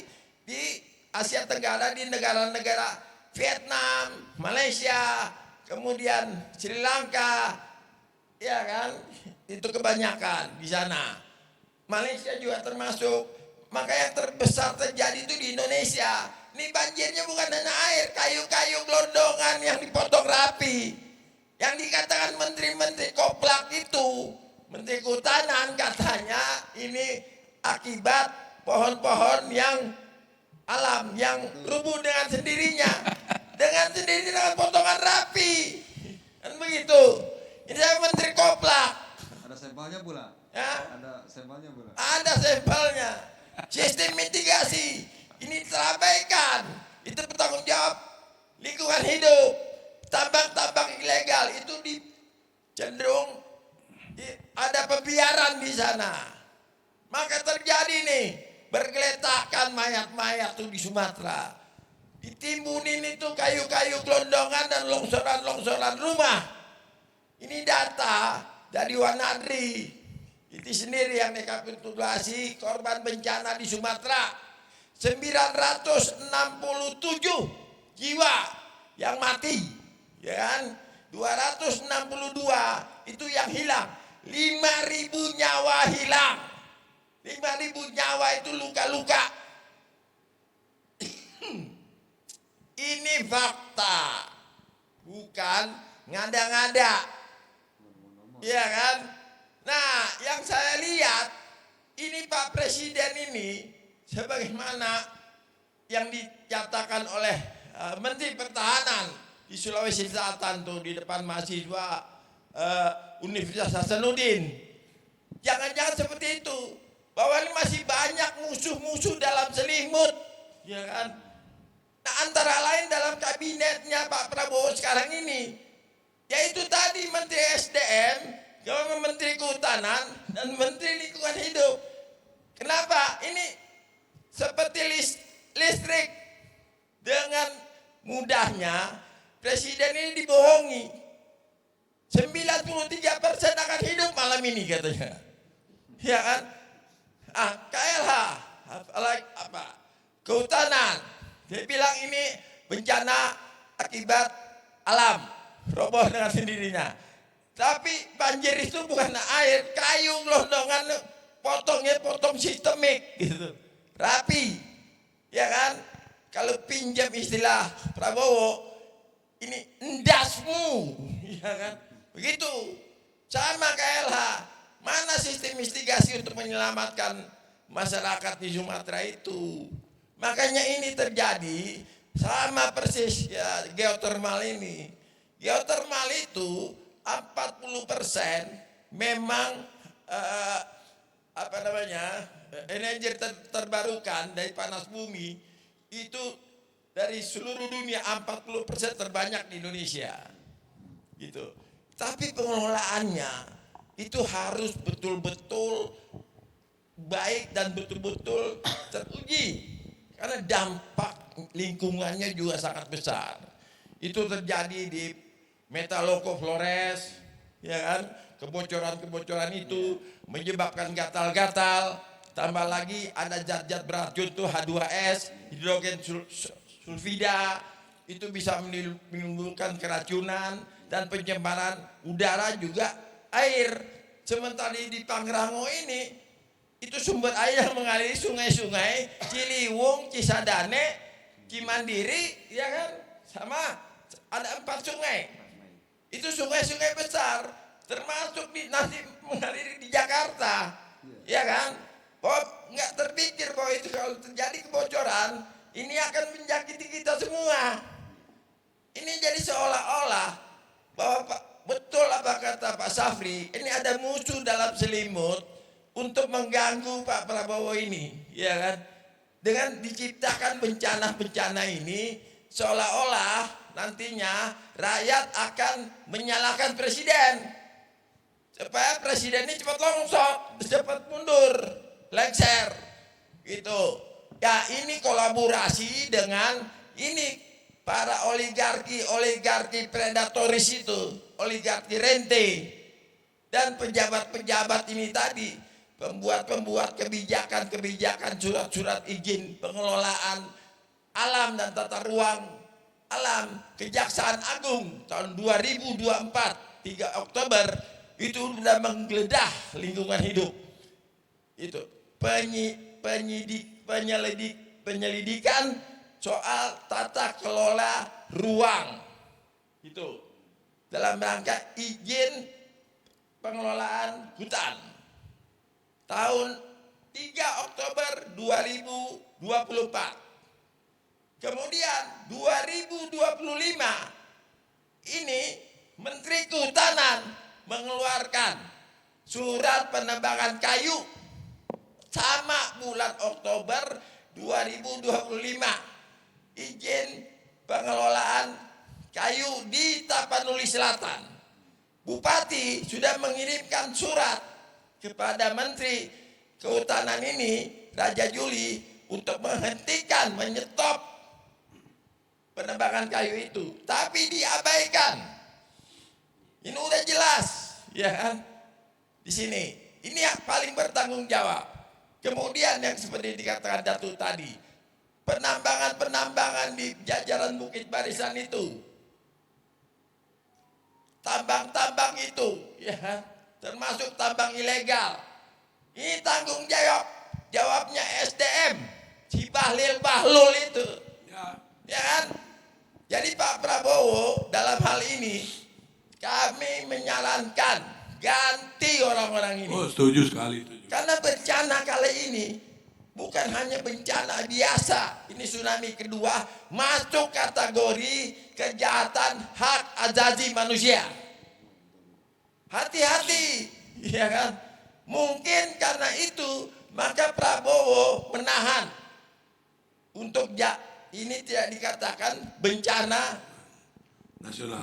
di Asia Tenggara, di negara-negara Vietnam, Malaysia, kemudian Sri Lanka, ya kan? Itu kebanyakan di sana. Malaysia juga termasuk. Maka yang terbesar terjadi itu di Indonesia. Ini banjirnya bukan hanya air, kayu-kayu gelondongan yang dipotong rapi. Yang dikatakan menteri-menteri koplak itu, menteri kehutanan katanya ini akibat pohon-pohon yang alam yang rubuh dengan sendirinya. Dengan potongan rapi. Kan begitu. Ini saya menteri koplak. Ada sampelnya pula. Ya. Ada sampelnya pula. Ada sampelnya. Sistem mitigasi ini terabaikan. Itu bertanggung jawab lingkungan hidup. Tambang-tambang ilegal itu cenderung ada pembiaran di sana. Maka terjadi nih bergeletakan mayat-mayat tuh di Sumatera. Ditimbunin itu kayu-kayu gelondongan dan longsoran-longsoran rumah. Ini data dari Wanadri. Itu sendiri yang rekapitulasi korban bencana di Sumatera. 967 jiwa yang mati, ya kan? 262 itu yang hilang. 5.000 nyawa hilang. 5.000 nyawa itu luka-luka. Ini fakta, bukan ngada-ngada, ya kan? Nah, yang saya lihat ini Pak Presiden ini sebagaimana yang dinyatakan oleh Menteri Pertahanan di Sulawesi Selatan tuh di depan mahasiswa Universitas Hasanuddin. Jangan-jangan seperti itu, bahwa ini masih banyak musuh-musuh dalam selimut, ya kan? Nah, antara lain dalam kabinetnya Pak Prabowo sekarang ini, yaitu tadi Menteri SDM, Menteri Kehutanan dan Menteri Lingkungan Hidup. Kenapa? Ini seperti listrik. Dengan mudahnya Presiden ini dibohongi. 93% akan hidup malam ini katanya. Ya kan? KLH, apa? Kehutanan. Dia bilang ini bencana akibat alam, roboh dengan sendirinya. Tapi banjir itu bukan air, kayu gelondongan, potong sistemik gitu. Rapi. Ya kan? Kalau pinjam istilah Prabowo, ini endasmu, ya kan? Begitu. Sama KLH. Mana sistem mitigasi untuk menyelamatkan masyarakat di Sumatera itu? Makanya ini terjadi sama persis ya geotermal ini. Geotermal itu 40% memang energi terbarukan dari panas bumi itu dari seluruh dunia 40% terbanyak di Indonesia, gitu. Tapi pengelolaannya itu harus betul-betul baik dan betul-betul teruji karena dampak lingkungannya juga sangat besar. Itu terjadi di Metaloko Flores, ya kan? Kebocoran-kebocoran itu menyebabkan gatal-gatal. Tambah lagi ada zat-zat beracun tuh H2S, hidrogen sulfida, itu bisa menimbulkan keracunan dan pencemaran udara juga air. Sementara di Pangrango ini itu sumber air yang mengaliri sungai-sungai Ciliwung, Cisadane, Cimandiri, ya kan? Sama ada 4 sungai. Itu sungai-sungai besar, termasuk nanti mengaliri di Jakarta, ya kan? Bahwa nggak terpikir bahwa itu kalau terjadi kebocoran, ini akan menjangkiti kita semua. Ini jadi seolah-olah bahwa betul apa kata Pak Safri, ini ada musuh dalam selimut untuk mengganggu Pak Prabowo ini, ya kan? dengan diciptakan bencana-bencana ini seolah-olah nantinya rakyat akan menyalahkan presiden supaya presiden ini cepat longsor, cepat mundur, lengser gitu. Ya ini kolaborasi dengan ini para oligarki predatoris itu, oligarki rente dan pejabat-pejabat ini tadi, pembuat kebijakan-kebijakan surat-surat izin pengelolaan alam dan tata ruang alam. Kejaksaan Agung tahun 2024 3 Oktober itu sudah menggeledah lingkungan hidup. Itu penyelidikan soal tata kelola ruang itu dalam rangka izin pengelolaan hutan tahun 3 Oktober 2024. Kemudian 2025 ini Menteri Kehutanan mengeluarkan surat penebangan kayu sama bulan Oktober 2025. Izin pengelolaan kayu di Tapanuli Selatan. Bupati sudah mengirimkan surat kepada Menteri Kehutanan ini, Raja Juli, untuk menghentikan, menyetop penebangan kayu itu. Tapi diabaikan. Ini udah jelas, ya kan? Di sini. Ini yang paling bertanggung jawab. Kemudian yang seperti dikatakan Datuk tadi, penambangan di jajaran Bukit Barisan itu, tambang-tambang itu, ya, termasuk tambang ilegal. Ini tanggung jawabnya SDM, si Bahlil itu, ya kan? Jadi Pak Prabowo dalam hal ini kami menyarankan ganti orang-orang ini. Oh, setuju sekali. Karena bencana kali ini bukan hanya bencana biasa, ini tsunami kedua masuk kategori kejahatan hak asasi manusia. Hati-hati, ya kan? Mungkin karena itu maka Prabowo menahan untuk ini tidak dikatakan bencana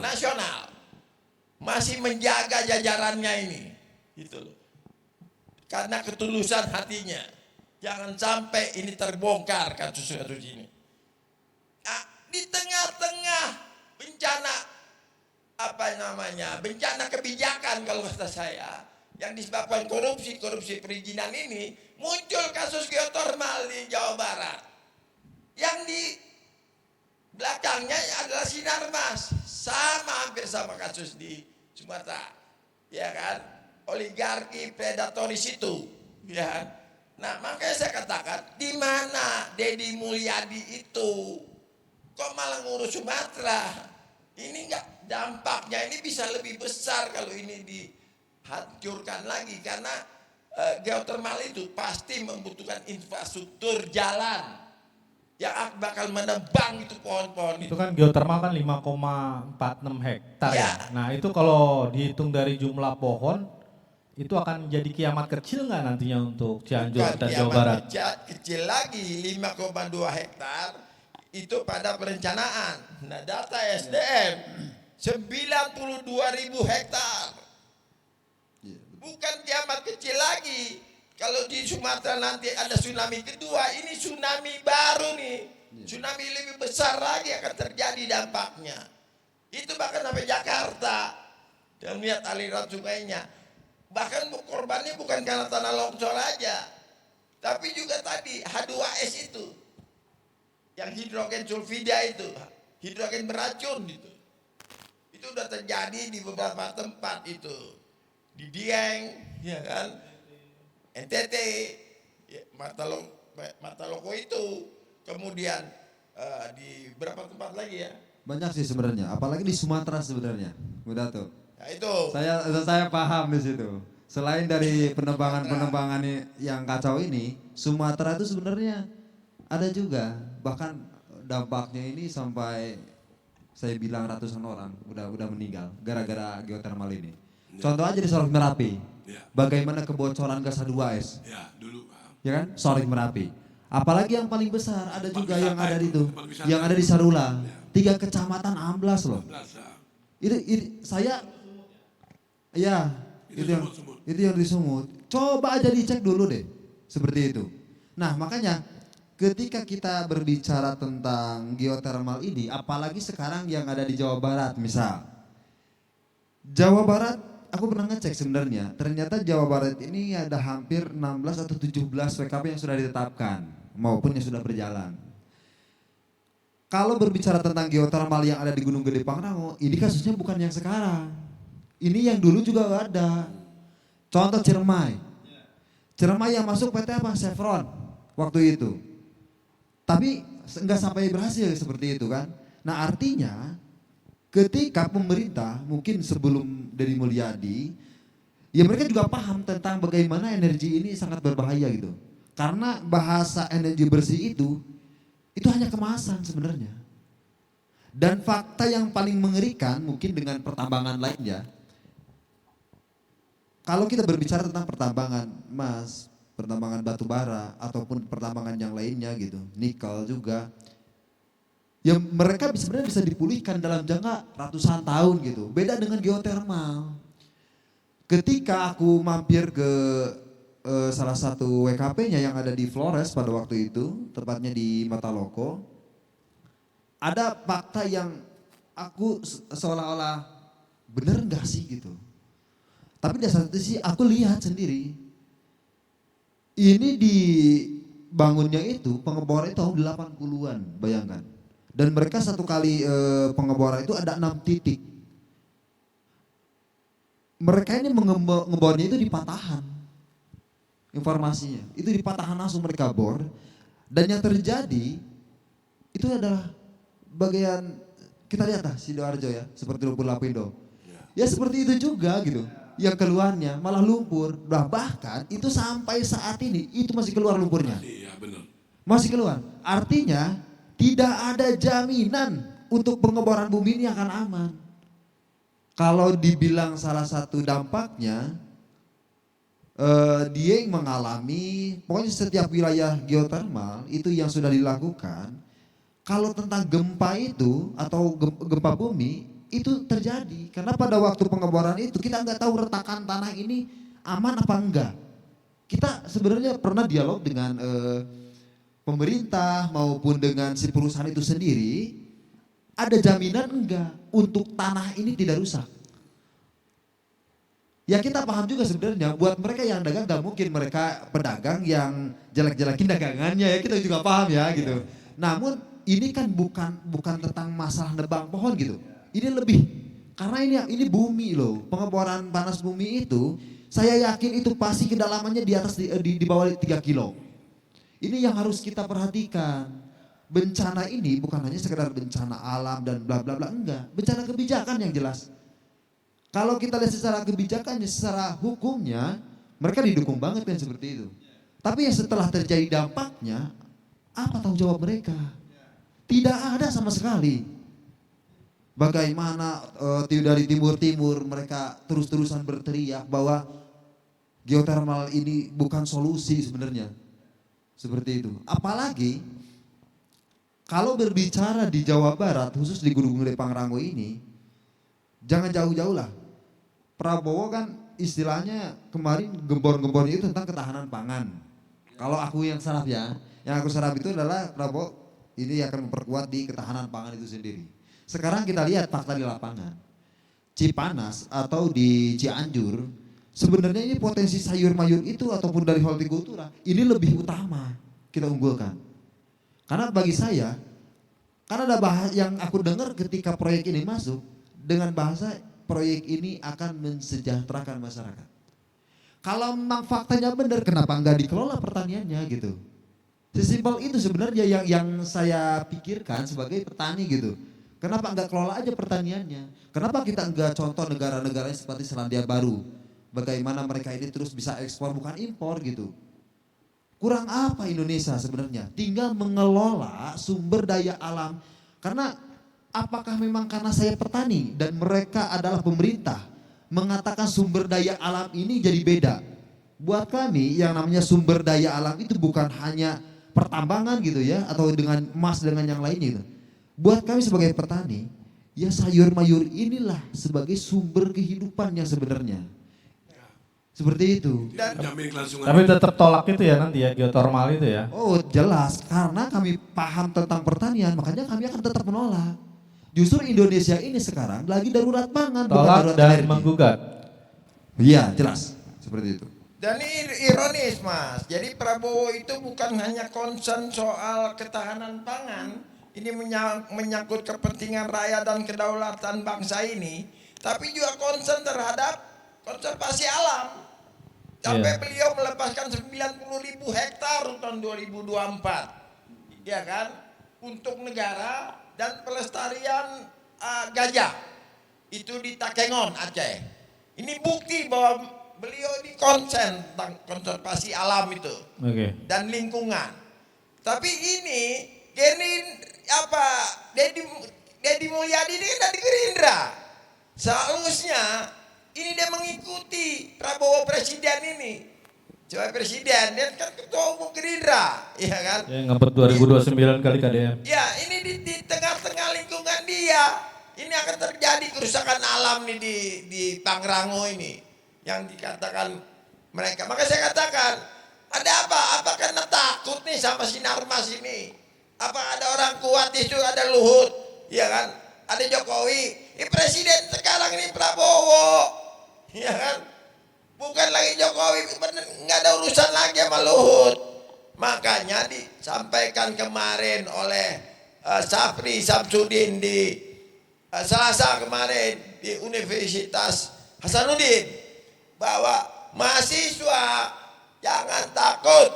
nasional. Masih menjaga jajarannya ini, gitu loh. Karena ketulusan hatinya. Jangan sampai ini terbongkar kasus-kasus ini. Nah, di tengah-tengah bencana bencana kebijakan kalau kata saya yang disebabkan korupsi perizinan ini, muncul kasus geotermal di Jawa Barat. Yang di belakangnya adalah Sinarmas, hampir sama kasus di Sumatera, ya kan? Oligarki predatoris itu, ya kan? Nah, makanya saya katakan, di mana Deddy Mulyadi itu? Kok malah ngurus Sumatera? Ini enggak, dampaknya ini bisa lebih besar kalau ini dihancurkan lagi. Karena geotermal itu pasti membutuhkan infrastruktur jalan yang bakal menebang itu pohon-pohon itu. Itu kan geotermal kan 5,46 hektar ya. Nah itu kalau dihitung dari jumlah pohon, itu akan jadi kiamat kecil nggak nantinya untuk Cianjur dan Jawa Barat? Kecil lagi, 5,2 hektar itu pada perencanaan. Nah data SDM 92.000 hektar. Bukan kiamat kecil lagi. Kalau di Sumatera nanti ada tsunami kedua, ini tsunami baru nih. Tsunami lebih besar lagi akan terjadi dampaknya. Itu bahkan sampai Jakarta. Dan lihat aliran sungainya. Bahkan korbannya bukan karena tanah longsor aja, tapi juga tadi H2S itu, yang hidrogen sulfida itu, hidrogen beracun itu udah terjadi di beberapa tempat itu, di Dieng, ya kan, NTT, ya, Martaloko itu, kemudian di berapa tempat lagi ya? Banyak sih sebenarnya, apalagi di Sumatera sebenarnya, udah tuh. Nah, itu. Saya paham di situ. Selain dari penebangan yang kacau ini, Sumatera itu sebenarnya ada juga. Bahkan dampaknya ini sampai saya bilang ratusan orang udah meninggal gara-gara geotermal ini. Contoh aja di Sorik Merapi. Bagaimana kebocoran gas H2S. Ya, dulu. Ya kan? Sorik Merapi. Apalagi yang paling besar ada juga yang ada di itu, tempat wisata yang ada di Sarula. 3 kecamatan amblas loh. Plaza. Itu saya, ya Itu itu yang sumut-sumut. itu yang di Sumut. Coba aja dicek dulu deh, seperti itu. Nah makanya ketika kita berbicara tentang geothermal ini, apalagi sekarang yang ada di Jawa Barat misal. Jawa Barat, aku pernah ngecek sebenarnya, ternyata Jawa Barat ini ada hampir 16 atau 17 WKP yang sudah ditetapkan maupun yang sudah berjalan. Kalau berbicara tentang geothermal yang ada di Gunung Gede Pangrango, ini kasusnya bukan yang sekarang. Ini yang dulu juga ada. Contoh Ciremai. Ciremai yang masuk PT apa? Chevron waktu itu. Tapi enggak sampai berhasil seperti itu kan. Nah artinya ketika pemerintah mungkin sebelum Deddy Mulyadi, ya mereka juga paham tentang bagaimana energi ini sangat berbahaya gitu. Karena bahasa energi bersih itu hanya kemasan sebenarnya. Dan fakta yang paling mengerikan mungkin dengan pertambangan lainnya. Kalau kita berbicara tentang pertambangan emas, pertambangan batu bara ataupun pertambangan yang lainnya gitu, nikel juga. Ya mereka sebenarnya bisa dipulihkan dalam jangka ratusan tahun gitu. Beda dengan geothermal. Ketika aku mampir ke salah satu WKP-nya yang ada di Flores pada waktu itu, tepatnya di Mataloko, ada fakta yang aku seolah-olah bener nggak sih gitu. Tapi di satu sisi aku lihat sendiri, ini dibangunnya itu pengeboran itu tahun 80-an, bayangkan. Dan mereka satu kali pengeboran itu ada 6 titik. Mereka ini ngebornya itu di patahan. Informasinya, itu di patahan langsung mereka bor. Dan yang terjadi itu adalah bagian, kita lihat lah Sidoarjo ya, seperti lumpur Lapindo. Ya seperti itu juga gitu. Yang keluarnya malah lumpur. Nah, bahkan itu sampai saat ini itu masih keluar lumpurnya. Iya benar. Masih keluar. Artinya tidak ada jaminan untuk pengeboran bumi ini akan aman. Kalau dibilang salah satu dampaknya, dia yang mengalami, pokoknya setiap wilayah geothermal itu yang sudah dilakukan, kalau tentang gempa itu atau gempa bumi itu terjadi. Karena pada waktu pengeboran itu kita nggak tahu retakan tanah ini aman apa enggak. Kita sebenarnya pernah dialog dengan pemerintah maupun dengan si perusahaan itu sendiri, ada jaminan enggak untuk tanah ini tidak rusak. Ya kita paham juga sebenarnya buat mereka yang dagang gak mungkin mereka pedagang yang jelek-jelekin dagangannya ya, kita juga paham ya gitu. Namun ini kan bukan tentang masalah nebang pohon gitu. Ini lebih karena ini bumi loh, pengeboran panas bumi itu saya yakin itu pasti kedalamannya di atas di bawah 3 kilo. Ini yang harus kita perhatikan. Bencana ini bukan hanya sekedar bencana alam dan bla bla bla, enggak. Bencana kebijakan yang jelas. Kalau kita lihat secara kebijakannya, secara hukumnya, mereka didukung banget kan seperti itu. Tapi yang setelah terjadi dampaknya, apa tanggung jawab mereka? Tidak ada sama sekali. Bagaimana dari timur-timur mereka terus-terusan berteriak bahwa geothermal ini bukan solusi sebenarnya. Seperti itu. Apalagi kalau berbicara di Jawa Barat, khusus di Gunung Gede Pangrango ini, jangan jauh-jauh lah. Prabowo kan istilahnya kemarin gembor-gembornya itu tentang ketahanan pangan. Kalau aku yang saraf ya, yang aku saraf itu adalah Prabowo ini akan memperkuat di ketahanan pangan itu sendiri. Sekarang kita lihat fakta di lapangan. Cipanas atau di Cianjur, sebenarnya ini potensi sayur mayur itu ataupun dari hortikultura ini lebih utama kita unggulkan. Karena bagi saya, karena ada bahasa yang aku dengar ketika proyek ini masuk, dengan bahasa proyek ini akan mensejahterakan masyarakat. Kalau memang faktanya benar, kenapa enggak dikelola pertaniannya gitu? Sesimpel itu sebenarnya yang saya pikirkan sebagai petani gitu. Kenapa enggak kelola aja pertaniannya? Kenapa kita enggak contoh negara-negara seperti Selandia Baru? Bagaimana mereka ini terus bisa ekspor bukan impor gitu. Kurang apa Indonesia sebenarnya? Tinggal mengelola sumber daya alam. Karena apakah memang karena saya petani dan mereka adalah pemerintah mengatakan sumber daya alam ini jadi beda. Buat kami yang namanya sumber daya alam itu bukan hanya pertambangan gitu ya, atau dengan emas dengan yang lainnya gitu. Buat kami sebagai petani, ya sayur mayur inilah sebagai sumber kehidupan yang sebenarnya. Seperti itu. Menjamin kelangsungan. Tapi tetap tolak itu ya nanti ya, geotermal itu ya. Oh jelas, karena kami paham tentang pertanian, makanya kami akan tetap menolak. Justru Indonesia ini sekarang lagi darurat pangan, bukan Tolak darurat dan energi. menggugat. Iya, jelas. Seperti itu. Dan ini ironis Mas, jadi Prabowo itu bukan hanya concern soal ketahanan pangan, ini menyangkut kepentingan rakyat dan kedaulatan bangsa ini, tapi juga concern terhadap konservasi alam. Sampai beliau melepaskan 90.000 hektar tahun 2024, ya kan, untuk negara dan pelestarian gajah itu di Takengon, Aceh. Ini bukti bahwa beliau ini konsen tentang konservasi alam itu dan lingkungan. Tapi ini Deddy Mulyadi ini kan dari Gerindra. Seharusnya ini dia mengikuti Prabowo presiden ini. Coba presiden, dia kan ketua umum Gerindra, ya kan? Ya ngebet 2029 kali KDM. Ya ini di tengah-tengah lingkungan dia, ini akan terjadi kerusakan alam nih di Pangrango ini, yang dikatakan mereka. Maka saya katakan, ada apa? Apa karena takut nih sama Sinarmas ini? Apa ada orang kuat itu, ada Luhut, ya kan? Ada Jokowi, presiden sekarang ini Prabowo. Ya kan, bukan lagi Jokowi, nggak ada urusan lagi sama Luhut. Makanya disampaikan kemarin oleh Safri Samsudin di Selasa kemarin di Universitas Hasanuddin, bahwa mahasiswa jangan takut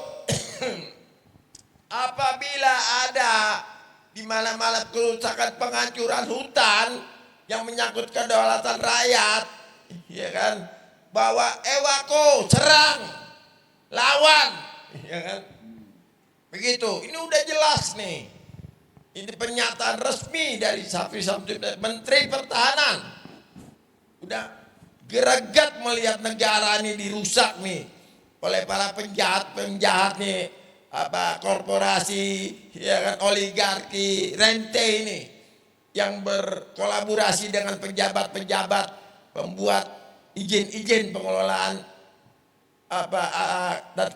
apabila ada di mana-mana kerusakan penghancuran hutan yang menyangkut kedaulatan rakyat, ya kan, bahwa ewako, serang, lawan, ya kan, begitu. Ini udah jelas nih, ini pernyataan resmi dari Safri Samsudin, Menteri Pertahanan, udah greget melihat negara ini dirusak nih oleh para penjahat nih, korporasi, ya kan, oligarki, rente ini, yang berkolaborasi dengan pejabat-pejabat pembuat izin pengelolaan dan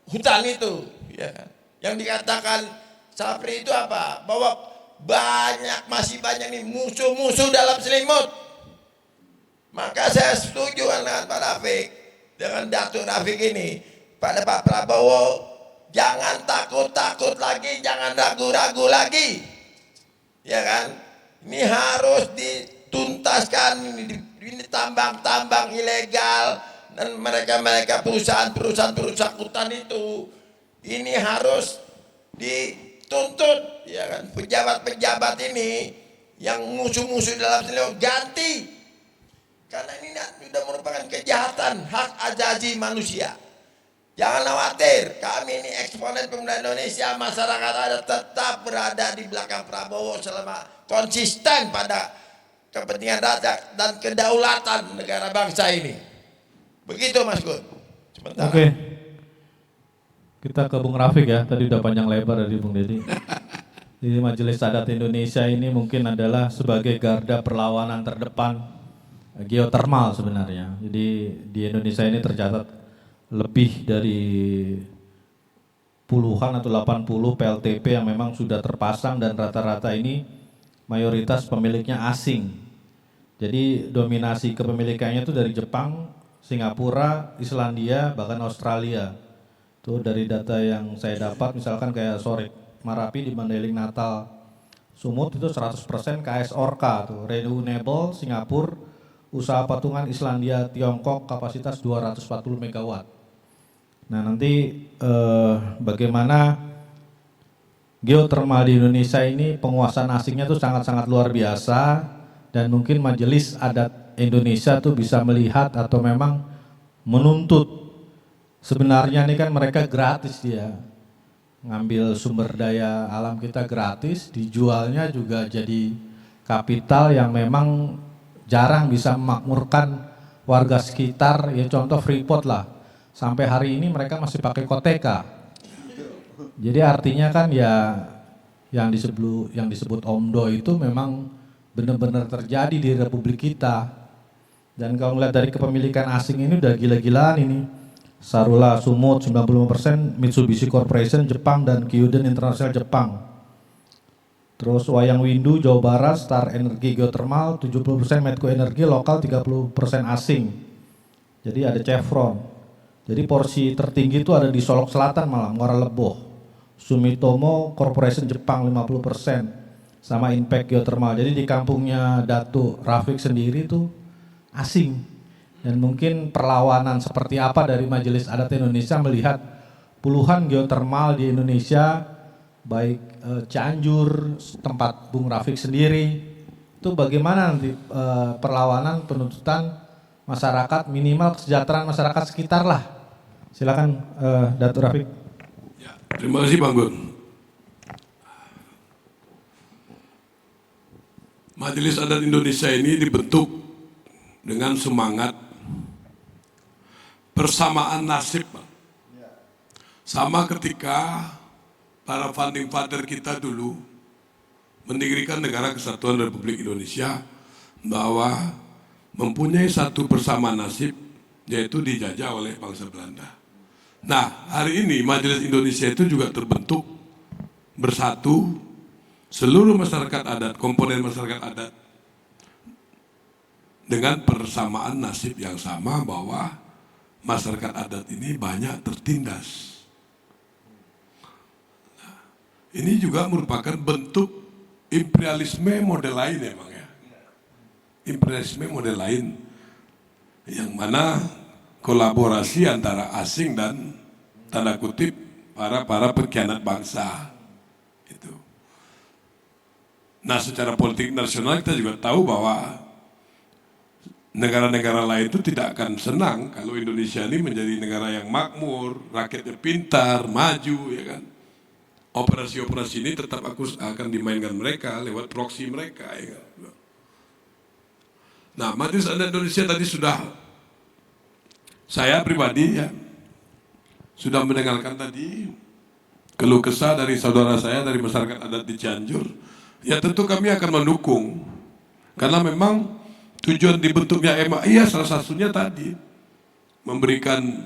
hutan itu, ya kan. Yang dikatakan Sapri itu apa? Bahwa masih banyak nih musuh-musuh dalam selimut. Maka saya setuju dengan Pak Rafiq, dengan Datuk Rafiq ini, pada Pak Prabowo, jangan takut-takut lagi, jangan ragu-ragu lagi, ya kan. Ini harus dituntaskan, ini tambang-tambang ilegal dan mereka perusahaan-perusahaan perusak hutan itu, ini harus dituntut, ya kan. Pejabat-pejabat ini yang musuh-musuh dalam selimut ganti, karena ini sudah merupakan kejahatan hak asasi manusia. Jangan khawatir, kami ini eksponen pemuda Indonesia, masyarakat adat tetap berada di belakang Prabowo selama konsisten pada kepentingan rakyat dan kedaulatan negara bangsa ini. Begitu Mas Gun. Oke. Kita ke Bung Rafiq ya, tadi udah panjang lebar dari Bung Deddy. Jadi Majelis Adat Indonesia ini mungkin adalah sebagai garda perlawanan terdepan geotermal sebenarnya. Jadi di Indonesia ini tercatat lebih dari puluhan atau 80 PLTP yang memang sudah terpasang dan rata-rata ini mayoritas pemiliknya asing. Jadi dominasi kepemilikannya itu dari Jepang, Singapura, Islandia, bahkan Australia. Tuh dari data yang saya dapat, misalkan kayak Sorik Marapi di Mandailing Natal Sumut itu 100% KS Orca tuh, renewable Singapura, usaha patungan Islandia Tiongkok kapasitas 240 megawatt. Nah nanti bagaimana geotermal di Indonesia ini penguasaan asingnya tuh sangat-sangat luar biasa, dan mungkin Majelis Adat Indonesia tuh bisa melihat atau memang menuntut, sebenarnya ini kan mereka gratis dia ngambil sumber daya alam kita gratis, dijualnya juga jadi kapital yang memang jarang bisa memakmurkan warga sekitar. Ya contoh Freeport lah, sampai hari ini mereka masih pakai koteka. Jadi artinya kan ya yang disebut OMDO itu memang benar-benar terjadi di Republik kita. Dan kalau melihat dari kepemilikan asing ini udah gila-gilaan ini. Sarula Sumut 95%, Mitsubishi Corporation Jepang dan Kyuden International Jepang. Terus Wayang Windu Jawa Barat, Star Energi Geothermal 70%, Medco Energi lokal 30% asing. Jadi ada Chevron. Jadi porsi tertinggi itu ada di Solok Selatan malah, Muara Leboh. Sumitomo Corporation Jepang 50%, sama Impact Geothermal. Jadi di kampungnya Datuk Rafiq sendiri itu asing. Dan mungkin perlawanan seperti apa dari Majelis Adat Indonesia melihat puluhan geothermal di Indonesia, baik Cianjur, tempat Bung Rafiq sendiri, itu bagaimana nanti perlawanan penuntutan masyarakat, minimal kesejahteraan masyarakat sekitar lah. Silakan Datuk Rafiq. Ya, terima kasih Bang Gun. Majelis Adat Indonesia ini dibentuk dengan semangat persamaan nasib, Bang. Sama ketika para founding father kita dulu mendirikan Negara Kesatuan Republik Indonesia, bahwa mempunyai satu persamaan nasib, yaitu dijajah oleh bangsa Belanda. Nah, hari ini Majelis Indonesia itu juga terbentuk bersatu, seluruh masyarakat adat, komponen masyarakat adat, dengan persamaan nasib yang sama, bahwa masyarakat adat ini banyak tertindas. Nah, ini juga merupakan bentuk imperialisme model lain ya Bang ya. Imperialisme model lain yang mana kolaborasi antara asing dan tanda kutip para pengkhianat bangsa itu. Nah, secara politik nasional kita juga tahu bahwa negara-negara lain itu tidak akan senang kalau Indonesia ini menjadi negara yang makmur, rakyatnya pintar, maju, ya kan. Operasi-operasi ini tetap akan dimainkan mereka lewat proksi mereka, ya kan. Nah, Majelis Adat Indonesia tadi sudah, saya pribadi ya, sudah mendengarkan tadi keluh kesah dari saudara saya dari masyarakat adat di Cianjur. Ya tentu kami akan mendukung, karena memang tujuan dibentuknya MAI ya salah satunya tadi memberikan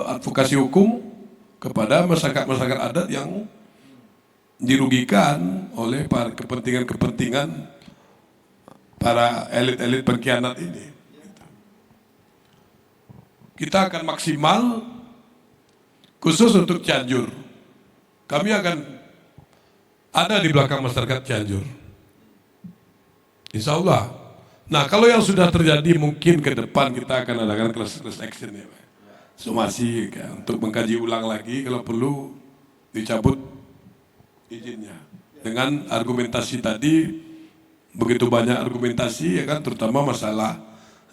advokasi hukum kepada masyarakat adat yang dirugikan oleh para kepentingan para elit-elit pengkhianat ini. Kita akan maksimal khusus untuk Cianjur. Kami akan ada di belakang masyarakat Cianjur, insya Allah. Nah, kalau yang sudah terjadi mungkin ke depan kita akan adakan class action ya Pak. Somasi ya, untuk mengkaji ulang lagi, kalau perlu dicabut izinnya. Dengan argumentasi tadi, begitu banyak argumentasi ya kan, terutama masalah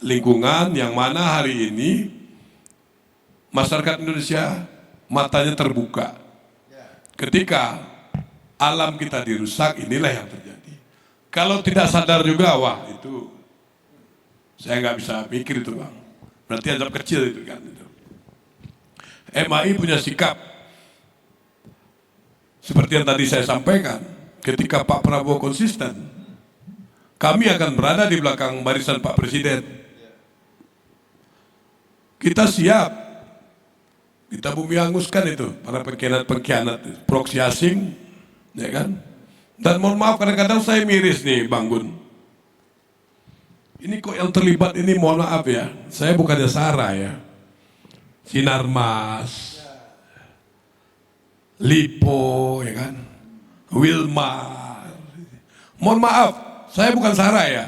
lingkungan yang mana hari ini masyarakat Indonesia matanya terbuka. Ketika alam kita dirusak, inilah yang terjadi. Kalau tidak sadar juga, wah itu saya nggak bisa pikir itu Bang. Berarti azab kecil itu kan. MAI punya sikap seperti yang tadi saya sampaikan. Ketika Pak Prabowo konsisten, kami akan berada di belakang barisan Pak Presiden. Kita siap, kita bumi hanguskan itu para pengkhianat, proksi asing, ya kan? Dan mohon maaf kadang-kadang saya miris nih Bang Gun. Ini kok yang terlibat ini, mohon maaf ya, saya bukannya Sarah ya. Sinarmas, Lipo, ya kan, Wilmar. Mohon maaf, saya bukan Sarah ya.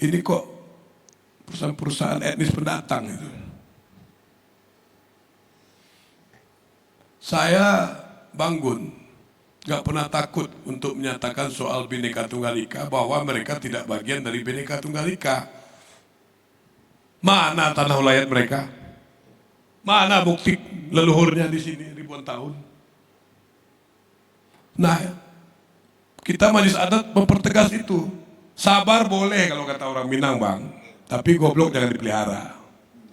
Ini kok perusahaan-perusahaan etnis pendatang itu. Saya Bang Gun gak pernah takut untuk menyatakan soal Bhinneka Tunggal Ika, bahwa mereka tidak bagian dari Bhinneka Tunggal Ika. Mana tanah ulayat mereka? Mana bukti leluhurnya di sini ribuan tahun? Nah, kita Majelis Adat mempertegas itu. Sabar boleh kalau kata orang Minang Bang, tapi goblok jangan dipelihara.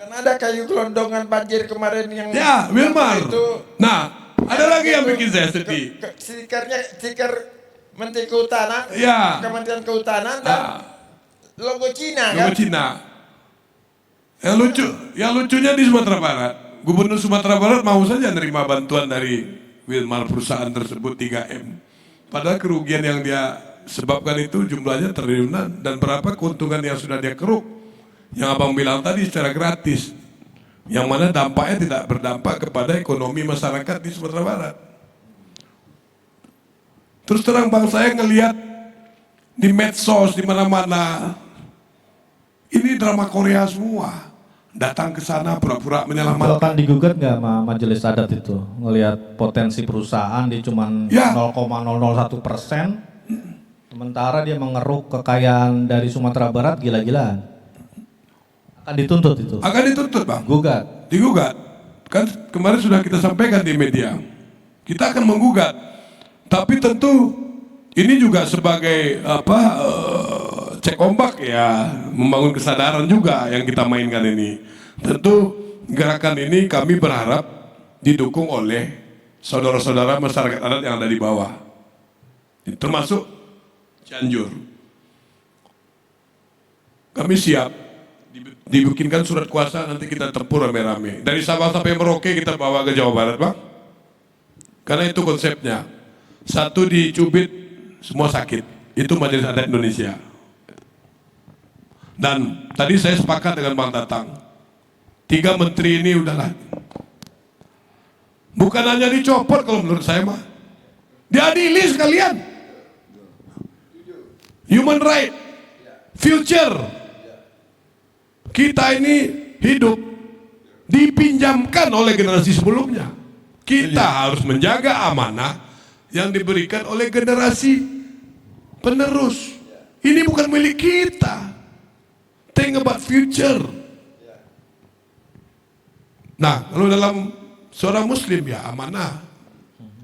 Dan ada kayu gelondongan banjir kemarin yang Ya, Wilmar. itu. Nah, ada lagi yang bikin saya sedih. Stiker Menteri Kehutanan, Ya. Kementerian Kehutanan dan Nah, logo Cina Logo kan. Cina. Yang lucunya di Sumatera Barat, Gubernur Sumatera Barat mau saja nerima bantuan dari Wilmar perusahaan tersebut 3M. Padahal kerugian yang dia sebabkan itu jumlahnya triliunan dan berapa keuntungan yang sudah dia keruk. Yang abang bilang tadi secara gratis. Yang mana dampaknya tidak berdampak kepada ekonomi masyarakat di Sumatera Barat. Terus terang bang, saya ngelihat di medsos di mana-mana ini drama Korea semua. Datang ke sana pura-pura Itu menyelamatkan. akan digugat nggak sama majelis adat itu? Ngelihat potensi perusahaan di cuman Ya. 0,001%, sementara dia mengeruk kekayaan dari Sumatera Barat gila-gilaan. Akan dituntut itu. Akan dituntut bang, Gugat. digugat. Kan kemarin sudah kita sampaikan di media. Kita akan menggugat. Tapi tentu ini juga sebagai cek ombak ya, membangun kesadaran juga yang kita mainkan ini. Tentu gerakan ini kami berharap didukung oleh saudara-saudara masyarakat adat yang ada di bawah, termasuk Cianjur. Kami siap dibikinkan surat kuasa, nanti kita tempur rame-rame. Dari Sabang sampai Merauke kita bawa ke Jawa Barat bang. Karena itu konsepnya. Satu dicubit semua sakit. Itu Majelis Adat Indonesia. Dan tadi saya sepakat dengan Bang Tatang. 3 menteri ini udahlah. Bukan hanya dicopot kalau menurut saya mah. Diadili sekalian. Human right. Future. Kita ini hidup dipinjamkan oleh generasi sebelumnya. Kita harus menjaga amanah yang diberikan oleh generasi penerus. Ini bukan milik kita. Think about future. Nah, kalau dalam seorang muslim ya amanah,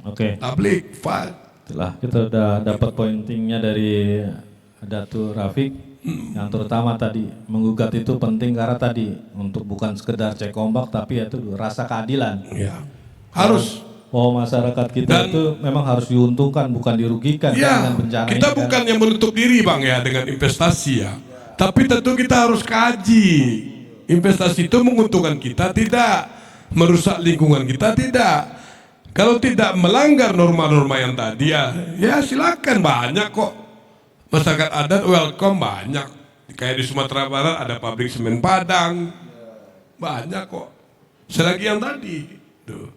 Oke. tabligh, fard. Itulah kita udah dapat pointingnya dari Datuk Rafiq. Yang terutama tadi menggugat itu penting karena tadi untuk bukan sekedar cek ombak tapi itu rasa keadilan. Ya. Harus. Bahwa masyarakat kita Dan- itu memang harus diuntungkan bukan dirugikan kan, Ya, dengan bencana kita ini kan. bukan yang menutup diri bang ya dengan investasi ya. Tapi tentu kita harus kaji. Investasi itu menguntungkan kita tidak, merusak lingkungan kita tidak. Kalau tidak melanggar norma-norma yang tadi ya silakan, banyak kok. Masyarakat adat welcome banyak. Kayak di Sumatera Barat ada pabrik semen Padang. Banyak kok. Selagi yang tadi. Tuh.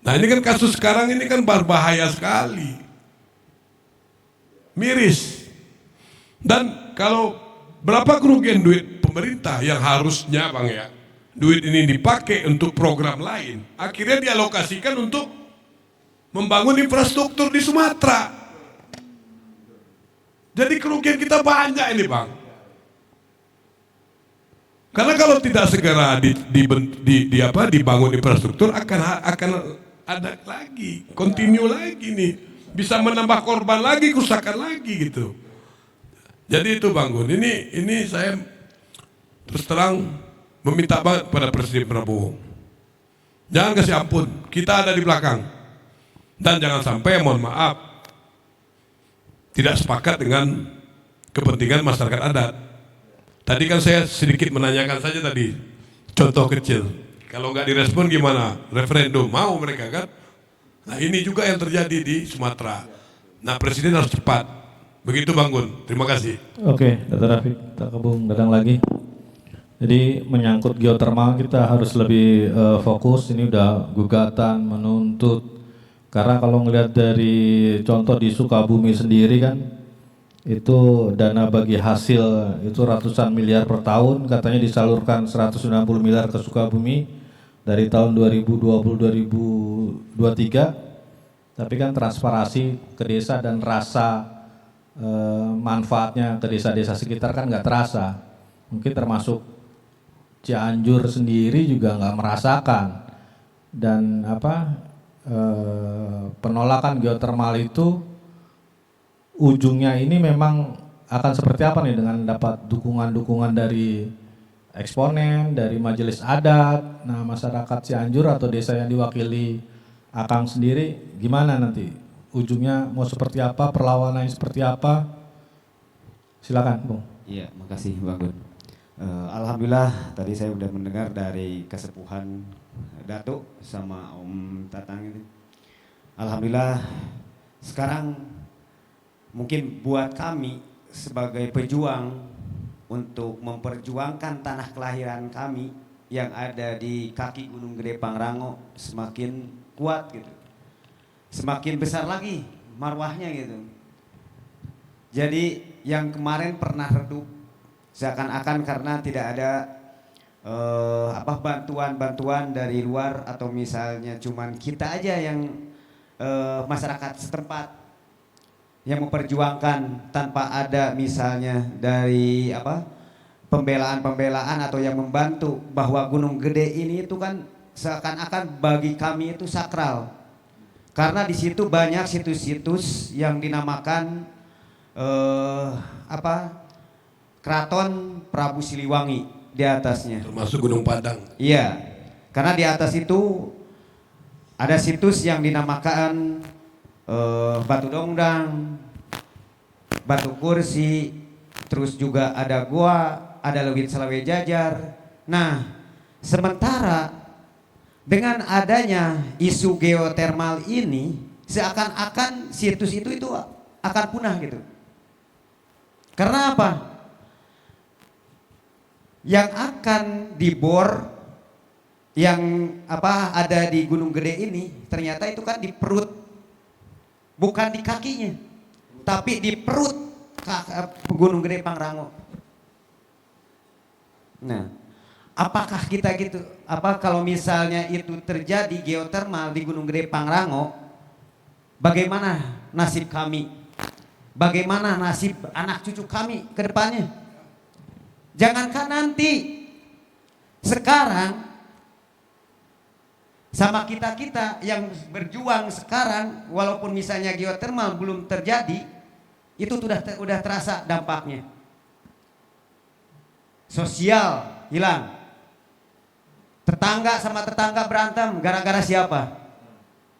Nah ini kan kasus sekarang ini kan berbahaya sekali. Miris. Dan kalau berapa kerugian duit pemerintah yang harusnya bang ya, duit ini dipakai untuk program lain, akhirnya dialokasikan untuk membangun infrastruktur di Sumatera. Jadi kerugian kita banyak ini bang. Karena kalau tidak segera dibangun infrastruktur akan ada lagi, continue lagi nih, bisa menambah korban lagi, kerusakan lagi gitu. Jadi itu Bang Gun, ini saya terus terang meminta banget pada Presiden Prabowo. Jangan kasih ampun, kita ada di belakang. Dan jangan sampai mohon maaf tidak sepakat dengan kepentingan masyarakat adat. Tadi kan saya sedikit menanyakan saja tadi, contoh kecil. Kalau nggak direspon gimana? Referendum, mau mereka kan? Nah ini juga yang terjadi di Sumatera. Nah Presiden harus cepat. Begitu Bang Gun, terima kasih. Oke, Dr. Rafiq, kita ke Bung Dadang lagi. Jadi menyangkut geotermal kita harus lebih fokus. Ini udah gugatan menuntut. Karena kalau ngelihat dari contoh di Sukabumi sendiri kan, itu dana bagi hasil itu ratusan miliar per tahun, katanya disalurkan 190 miliar ke Sukabumi dari tahun 2020-2023. Tapi kan transparansi ke desa dan rasa manfaatnya ke desa-desa sekitar kan nggak terasa. Mungkin termasuk Cianjur sendiri juga nggak merasakan. Dan penolakan geotermal itu ujungnya ini memang akan seperti apa nih dengan dapat dukungan-dukungan dari eksponen, dari majelis adat. Nah, masyarakat Cianjur atau desa yang diwakili Akang sendiri gimana nanti? Ujungnya mau seperti apa, perlawanannya seperti apa? Silakan, Bung. Iya, makasih Bang Gun. Alhamdulillah tadi saya udah mendengar dari kesepuhan Datuk sama Om Tatang ini. Alhamdulillah sekarang mungkin buat kami sebagai pejuang untuk memperjuangkan tanah kelahiran kami yang ada di kaki Gunung Gede Pangrango semakin kuat gitu. Semakin besar lagi marwahnya gitu. Jadi yang kemarin pernah redup seakan-akan karena tidak ada bantuan-bantuan dari luar atau misalnya cuman kita aja yang masyarakat setempat yang memperjuangkan tanpa ada misalnya dari pembelaan-pembelaan atau yang membantu bahwa Gunung Gede ini itu kan seakan-akan bagi kami itu sakral karena di situ banyak situs-situs yang dinamakan Keraton Prabu Siliwangi di atasnya. Termasuk Gunung Padang. Iya, karena di atas itu ada situs yang dinamakan Batu Dongdang, Batu Kursi, terus juga ada gua, ada Lewit Selawe Jajar. Nah, sementara dengan adanya isu geotermal ini, seakan-akan situs itu akan punah gitu. Karena apa? Yang akan dibor yang ada di Gunung Gede ini ternyata itu kan di perut, bukan di kakinya, tapi di perut Gunung Gede Pangrango. Nah, apakah kita gitu? Kalau misalnya itu terjadi geotermal di Gunung Gede Pangrango, bagaimana nasib kami? Bagaimana nasib anak cucu kami ke depannya? Jangankan nanti, sekarang sama kita-kita yang berjuang sekarang, walaupun misalnya geotermal belum terjadi, itu udah terasa dampaknya. Sosial hilang. Tetangga sama tetangga berantem gara-gara siapa?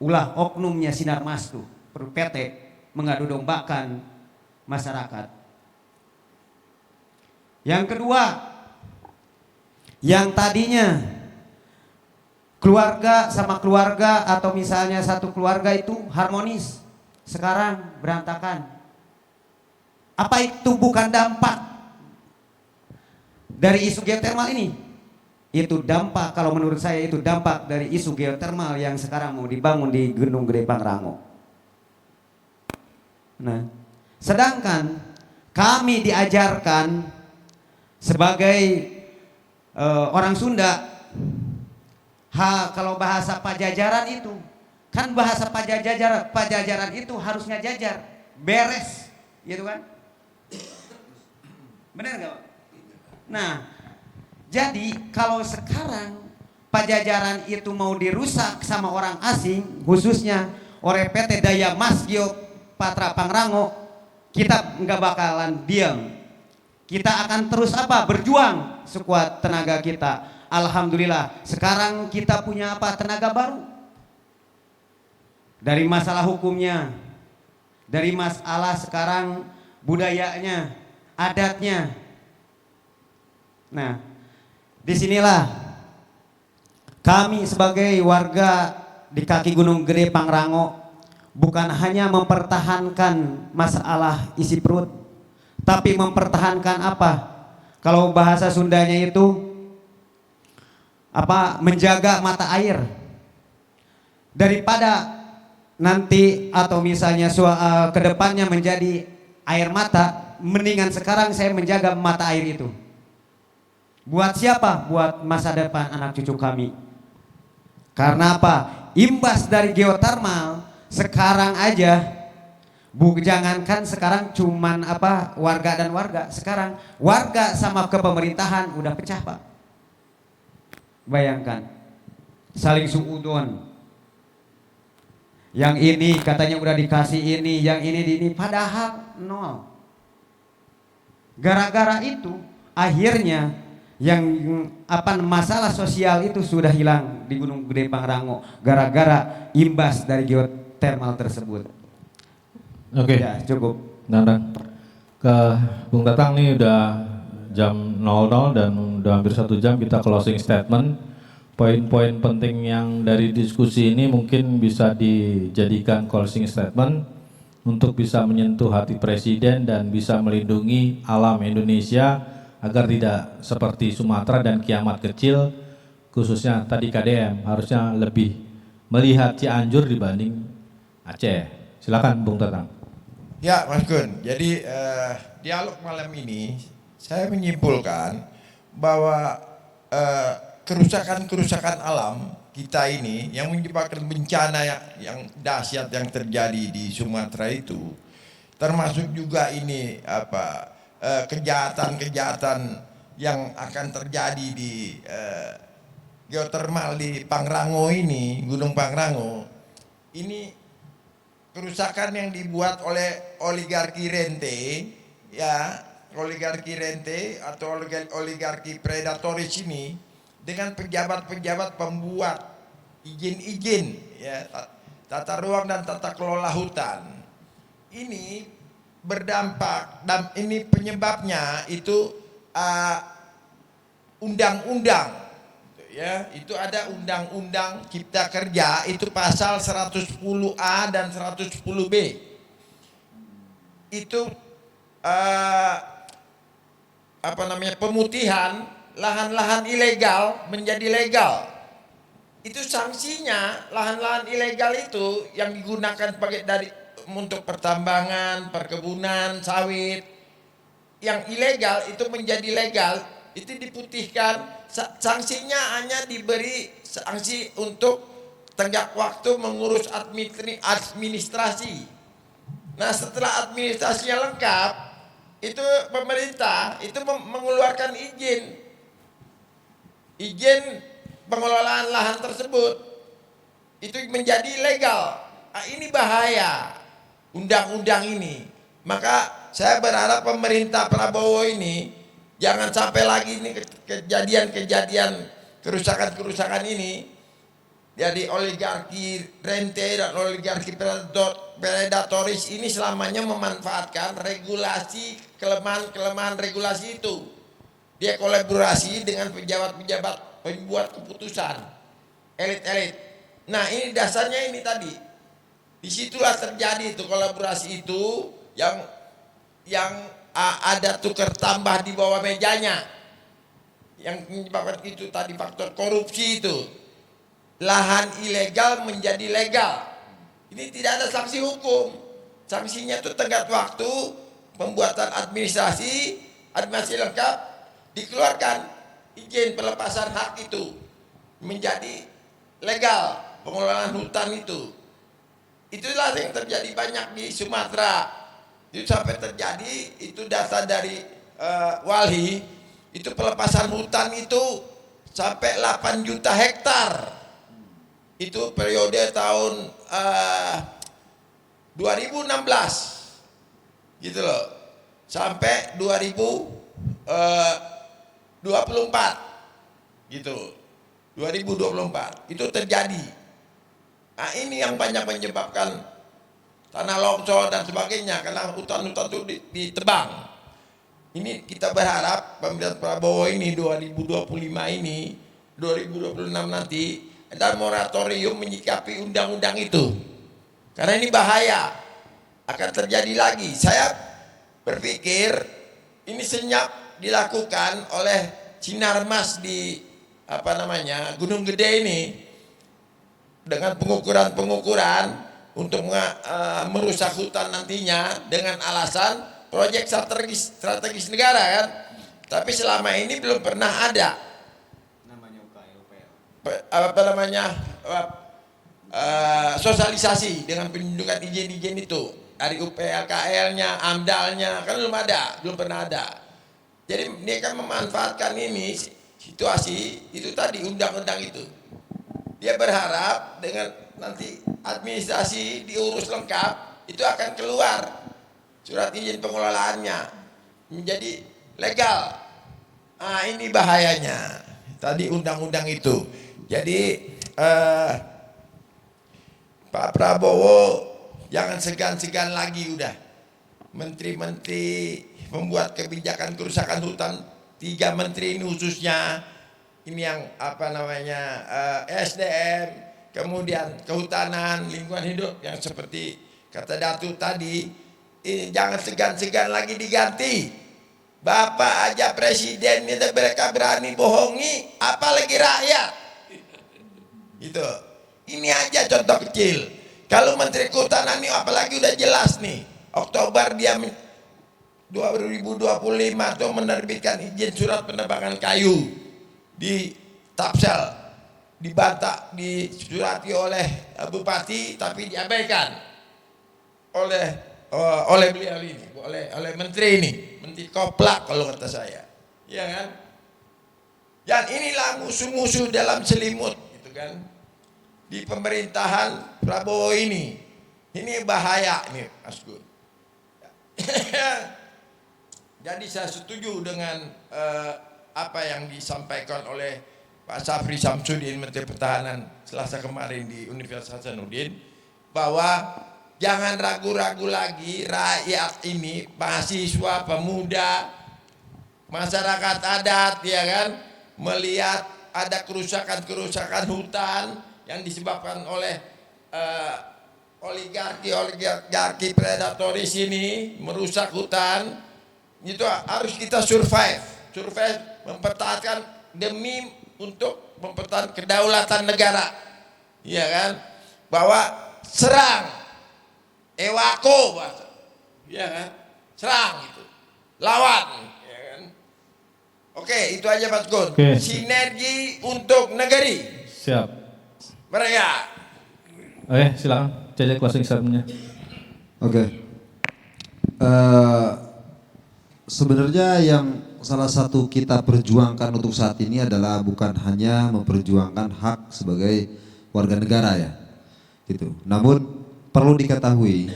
Ulah oknumnya Sinar Mas tuh, PT mengadu dombakan masyarakat. Yang kedua, yang tadinya keluarga sama keluarga atau misalnya satu keluarga itu harmonis, sekarang berantakan. Apa itu bukan dampak dari isu geotermal ini? Itu dampak, kalau menurut saya itu dampak dari isu geotermal yang sekarang mau dibangun di Gunung Gede Pangrango. Nah, sedangkan kami diajarkan sebagai orang Sunda, kalau bahasa Pajajaran itu kan bahasa Pajajaran itu harusnya jajar, beres, gitu kan? Benar nggak? Nah, jadi kalau sekarang Pajajaran itu mau dirusak sama orang asing, khususnya oleh PT Daya Mas Geopatra Pangrango, kita nggak bakalan diam. Kita akan terus berjuang sekuat tenaga kita. Alhamdulillah sekarang kita punya tenaga baru. Dari masalah hukumnya, dari masalah sekarang budayanya, adatnya. Nah, disinilah kami sebagai warga di kaki Gunung Gede Pangrango bukan hanya mempertahankan masalah isi perut, tapi mempertahankan kalau bahasa Sundanya itu menjaga mata air. Daripada nanti atau misalnya kedepannya menjadi air mata, mendingan sekarang saya menjaga mata air itu. Buat siapa? Buat masa depan anak cucu kami. Karena imbas dari geotermal sekarang aja, jangankan sekarang cuman warga dan warga, sekarang warga sama kepemerintahan udah pecah Pak. Bayangkan, saling suudon. Yang ini katanya udah dikasih ini, yang ini, padahal nol. Gara-gara itu akhirnya yang apa masalah sosial itu sudah hilang di Gunung Gede Pangrango gara-gara imbas dari geothermal tersebut. Oke. Ya, cukup. Nah, ke Bung Tatang nih udah jam 00 dan udah hampir 1 jam kita closing statement. Poin-poin penting yang dari diskusi ini mungkin bisa dijadikan closing statement untuk bisa menyentuh hati Presiden dan bisa melindungi alam Indonesia agar tidak seperti Sumatera dan kiamat kecil, khususnya tadi KDM harusnya lebih melihat Cianjur dibanding Aceh. Silakan Bung Tatang. Ya Mas Gun, jadi dialog malam ini saya menyimpulkan bahwa kerusakan-kerusakan alam kita ini yang menyebabkan bencana yang dahsyat yang terjadi di Sumatera itu, termasuk juga ini kejahatan-kejahatan yang akan terjadi di geotermal di Pangrango ini, Gunung Pangrango ini, kerusakan yang dibuat oleh oligarki rente, ya, oligarki rente atau oligarki predatoris ini dengan pejabat-pejabat pembuat izin-izin, ya, tata ruang dan tata kelola hutan. Ini berdampak dan ini penyebabnya itu undang-undang. Ya, itu ada undang-undang Cipta Kerja itu pasal 110A dan 110B. Itu pemutihan lahan-lahan ilegal menjadi legal. Itu sanksinya, lahan-lahan ilegal itu yang digunakan untuk pertambangan, perkebunan, sawit, yang ilegal itu menjadi legal, itu diputihkan. Sanksinya hanya diberi sanksi untuk tenggat waktu mengurus administrasi. Nah, setelah administrasinya lengkap, itu pemerintah itu mengeluarkan izin pengelolaan lahan tersebut, itu menjadi legal. Nah, ini bahaya undang-undang ini. Maka saya berharap pemerintah Prabowo ini jangan sampai lagi ini kejadian-kejadian kerusakan-kerusakan ini dari oligarki rente dan oligarki predatoris ini selamanya memanfaatkan regulasi, kelemahan regulasi itu. Dia kolaborasi dengan pejabat-pejabat pembuat keputusan, elit-elit. Nah, ini dasarnya ini tadi. Disitulah terjadi itu kolaborasi itu yang ada tukar tambah di bawah mejanya, yang menyebabkan itu tadi faktor korupsi itu. Lahan ilegal menjadi legal. Ini tidak ada sanksi hukum. Sanksinya itu tenggat waktu, pembuatan administrasi lengkap, dikeluarkan izin pelepasan hak itu menjadi legal, pengelolaan hutan itu. Itulah yang terjadi banyak di Sumatera. Itu sampai terjadi, itu data dari Walhi, itu pelepasan hutan itu sampai 8 juta hektar. Itu periode tahun 2016 gitu loh, sampai 2024 gitu, 2024 itu terjadi. Nah, ini yang banyak menyebabkan tanah longsor dan sebagainya karena hutan-hutan itu ditebang. Ini kita berharap pemerintahan Prabowo ini 2025 ini, 2026 nanti ada moratorium menyikapi undang-undang itu. Karena ini bahaya, akan terjadi lagi. Saya berpikir ini senyap dilakukan oleh Sinarmas di Gunung Gede ini dengan pengukuran untuk merusak hutan nantinya dengan alasan proyek strategis negara kan. Tapi selama ini belum pernah ada sosialisasi dengan penunjukan izin-izin itu dari UPLKL-nya, AMDAL-nya kan belum pernah ada. Jadi dia kan memanfaatkan ini situasi itu tadi undang-undang itu. Dia berharap dengan nanti administrasi diurus lengkap itu akan keluar surat izin pengelolaannya menjadi legal. Ini bahayanya. Tadi undang-undang itu. Jadi Pak Prabowo jangan segan-segan lagi udah. Menteri-menteri membuat kebijakan kerusakan hutan, 3 menteri ini khususnya, ini yang apa namanya SDM, kemudian kehutanan, lingkungan hidup yang seperti kata Datu tadi, ini jangan segan-segan lagi diganti. Bapak aja presiden itu mereka berani bohongi, apalagi rakyat. Itu. Ini aja contoh kecil. Kalau Menteri Kehutanan ini apalagi udah jelas nih. Oktober dia 2025 tuh menerbitkan izin surat penebangan kayu di Tapsel, dibantah, disurati oleh bupati tapi diabaikan oleh beliau ini, oleh menteri ini, menteri koplak kalau kata saya, ya kan? Dan inilah musuh-musuh dalam selimut, gitu kan? Di pemerintahan Prabowo ini bahaya nih, Mas Gun. Jadi saya setuju dengan apa yang disampaikan oleh Pak Syafri Samsudin, Menteri Pertahanan Selasa kemarin di Universitas Hasanuddin, bahwa jangan ragu-ragu lagi rakyat ini, mahasiswa, pemuda, masyarakat adat, ya kan, melihat ada kerusakan-kerusakan hutan yang disebabkan oleh oligarki predatoris ini merusak hutan. Itu harus kita survive mempertahankan demi untuk mempertahankan kedaulatan negara, ya kan, bahwa serang ewako bahasa, ya kan, serang itu, lawan, ya kan. Oke, itu aja Mas Gun. Oke. Sinergi untuk negeri. Siap. Mereka. Oke, silakan. Cecek closing statement-nya. Oke. Sebenarnya yang salah satu kita perjuangkan untuk saat ini adalah bukan hanya memperjuangkan hak sebagai warga negara ya, gitu. Namun perlu diketahui,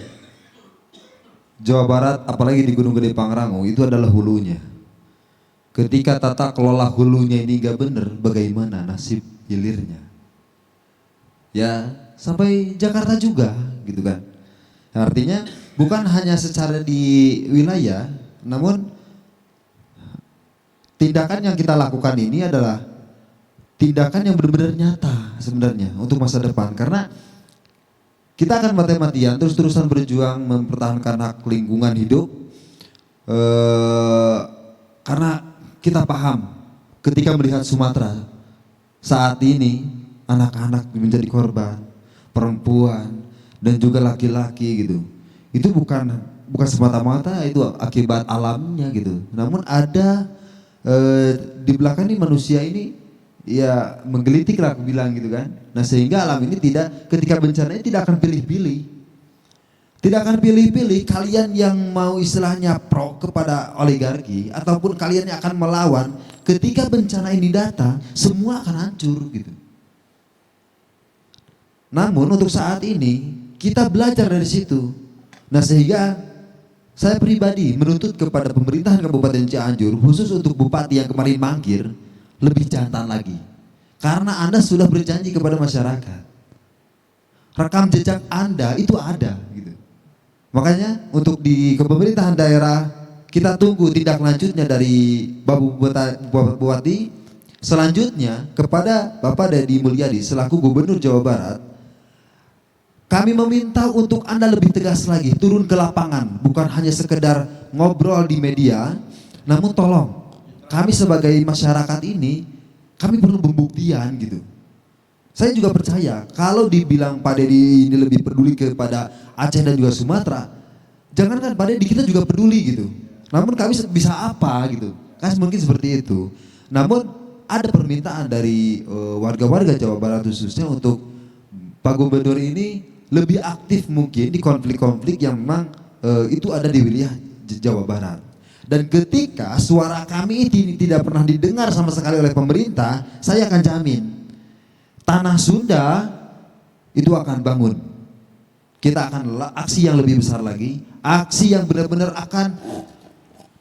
Jawa Barat apalagi di Gunung Gede Pangrango itu adalah hulunya. Ketika tata kelola hulunya ini gak bener, bagaimana nasib hilirnya? Ya sampai Jakarta juga, gitu kan. Artinya bukan hanya secara di wilayah, namun tindakan yang kita lakukan ini adalah tindakan yang benar-benar nyata sebenarnya untuk masa depan. Karena kita akan mati-matian terus-terusan berjuang mempertahankan hak lingkungan hidup, karena kita paham ketika melihat Sumatera saat ini anak-anak menjadi korban, perempuan dan juga laki-laki gitu. Itu bukan semata-mata itu akibat alamnya gitu. Namun ada di belakang ini manusia ini ya menggelitik lah aku bilang gitu kan. Nah sehingga alam ini ketika bencana ini tidak akan pilih-pilih. Tidak akan pilih-pilih kalian yang mau istilahnya pro kepada oligarki ataupun kalian yang akan melawan, ketika bencana ini datang semua akan hancur gitu. Namun untuk saat ini kita belajar dari situ. Nah sehingga saya pribadi menuntut kepada pemerintahan Kabupaten Cianjur, khusus untuk bupati yang kemarin mangkir, lebih jantan lagi. Karena Anda sudah berjanji kepada masyarakat. Rekam jejak Anda itu ada gitu. Makanya untuk di pemerintahan daerah kita tunggu tindak lanjutnya dari Bapak Bupati. Selanjutnya kepada Bapak Deddy Mulyadi selaku Gubernur Jawa Barat, kami meminta untuk Anda lebih tegas lagi, turun ke lapangan, bukan hanya sekedar ngobrol di media, namun tolong kami sebagai masyarakat ini, kami perlu pembuktian gitu. Saya juga percaya kalau dibilang Pak Deddy ini lebih peduli kepada Aceh dan juga Sumatera, jangankan Pak Deddy, kita juga peduli gitu. Namun kami bisa apa gitu, kan mungkin seperti itu. Namun ada permintaan dari warga-warga Jawa Barat khususnya untuk Pak Gubernur ini lebih aktif mungkin di konflik-konflik yang memang itu ada di wilayah Jawa Barat. Dan ketika suara kami ini tidak pernah didengar sama sekali oleh pemerintah, saya akan jamin tanah Sunda itu akan bangun. Kita akan aksi yang lebih besar lagi, aksi yang benar-benar akan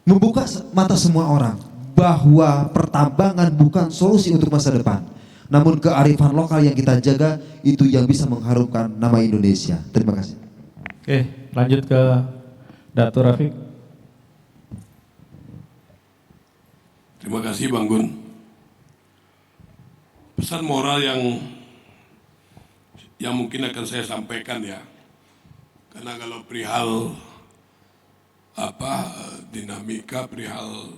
membuka mata semua orang. bahwa pertambangan bukan solusi untuk masa depan. Namun kearifan lokal yang kita jaga itu yang bisa mengharumkan nama Indonesia. Terima kasih. Oke, lanjut ke Dato' Rafiq. Terima kasih Bang Gun. Pesan moral yang mungkin akan saya sampaikan ya. Karena kalau perihal dinamika, perihal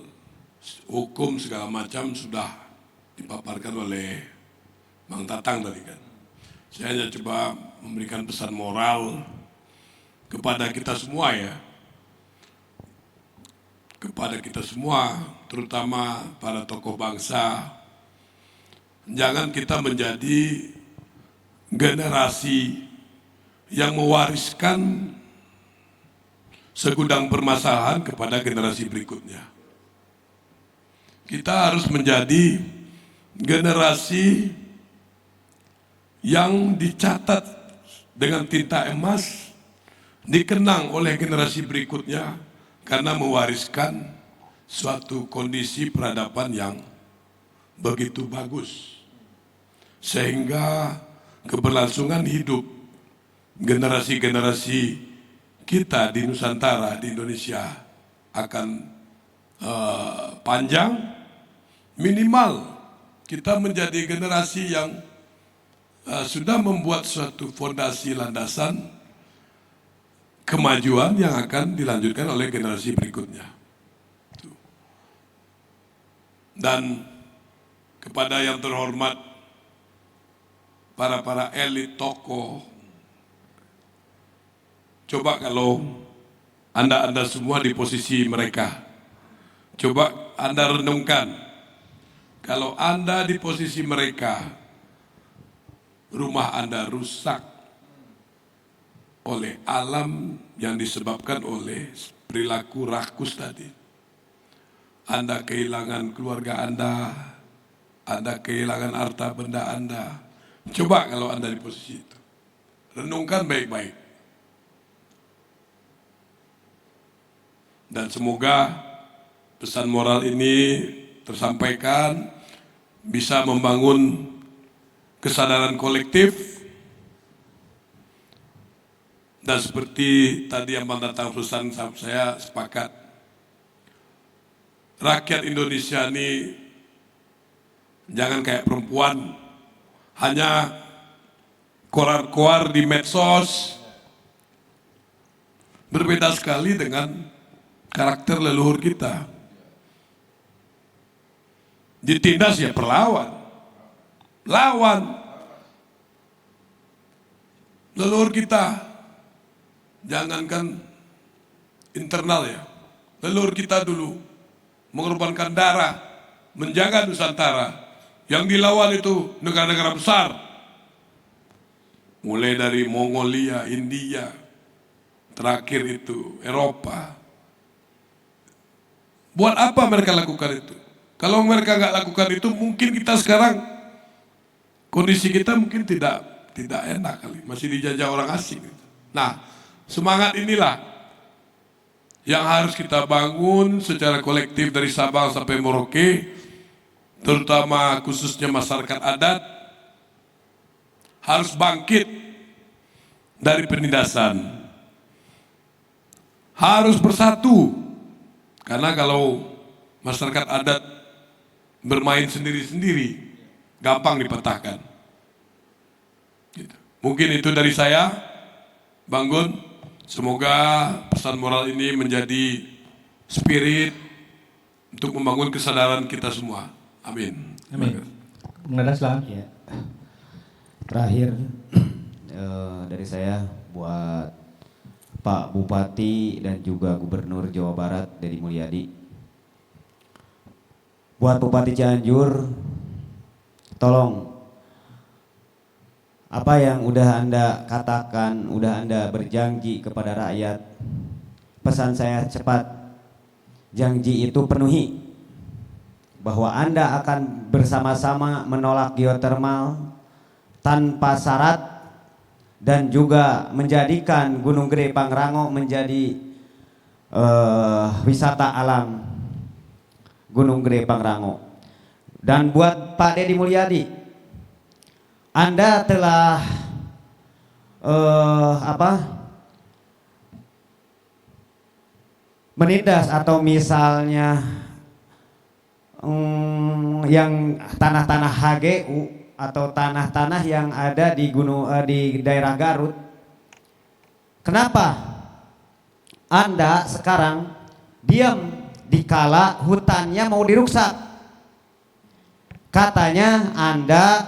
hukum segala macam sudah dipaparkan oleh Bang Tatang tadi kan. Saya hanya coba memberikan pesan moral kepada kita semua ya. Kepada kita semua, terutama para tokoh bangsa, jangan kita menjadi generasi yang mewariskan segudang permasalahan kepada generasi berikutnya. Kita harus menjadi generasi yang dicatat dengan tinta emas, dikenang oleh generasi berikutnya karena mewariskan suatu kondisi peradaban yang begitu bagus. Sehingga keberlangsungan hidup generasi-generasi kita di Nusantara, di Indonesia akan panjang. Minimal kita menjadi generasi yang sudah membuat suatu fondasi landasan kemajuan yang akan dilanjutkan oleh generasi berikutnya. Dan kepada yang terhormat para elit tokoh, coba kalau Anda semua di posisi mereka, coba Anda renungkan, kalau Anda di posisi mereka, rumah Anda rusak oleh alam yang disebabkan oleh perilaku rakus tadi. Anda kehilangan keluarga Anda kehilangan harta benda Anda. Coba kalau Anda di posisi itu. Renungkan baik-baik. Dan semoga pesan moral ini tersampaikan, bisa membangun kesadaran kolektif. Dan seperti tadi yang Bang Tatang pesan, saya sepakat. Rakyat Indonesia ini jangan kayak perempuan, hanya koar-koar di medsos. Berbeda sekali dengan karakter leluhur kita. Ditindas ya perlawan. Lawan. Leluhur kita. Jangankan internal ya, leluhur kita dulu mengorbankan darah, menjaga Nusantara. Yang dilawan itu negara-negara besar, mulai dari Mongolia, India, terakhir itu Eropa. Buat apa mereka lakukan itu? Kalau mereka nggak lakukan itu, mungkin kita sekarang kondisi kita mungkin tidak enak kali, masih dijajah orang asing. Nah, semangat inilah yang harus kita bangun secara kolektif dari Sabang sampai Merauke, terutama khususnya masyarakat adat, harus bangkit dari penindasan, harus bersatu, karena kalau masyarakat adat bermain sendiri-sendiri, gampang dipatahkan. Mungkin itu dari saya, Bang Gun. Semoga pesan moral ini menjadi spirit untuk membangun kesadaran kita semua. Amin. Amin. Bung Nadas, silakan. Ya. Terakhir dari saya buat Pak Bupati dan juga Gubernur Jawa Barat Deddy Mulyadi. Buat Bupati Cianjur, tolong apa yang udah Anda katakan, udah Anda berjanji kepada rakyat, pesan saya cepat, janji itu penuhi. Bahwa Anda akan bersama-sama menolak geotermal tanpa syarat dan juga menjadikan Gunung Gede Pangrango menjadi wisata alam. Gunung Gede Pangrango. Dan buat Pak Deddy Mulyadi, Anda telah menindas atau misalnya yang tanah-tanah HGU atau tanah-tanah yang ada di di daerah Garut. Kenapa Anda sekarang diam dikala hutannya mau dirusak? Katanya Anda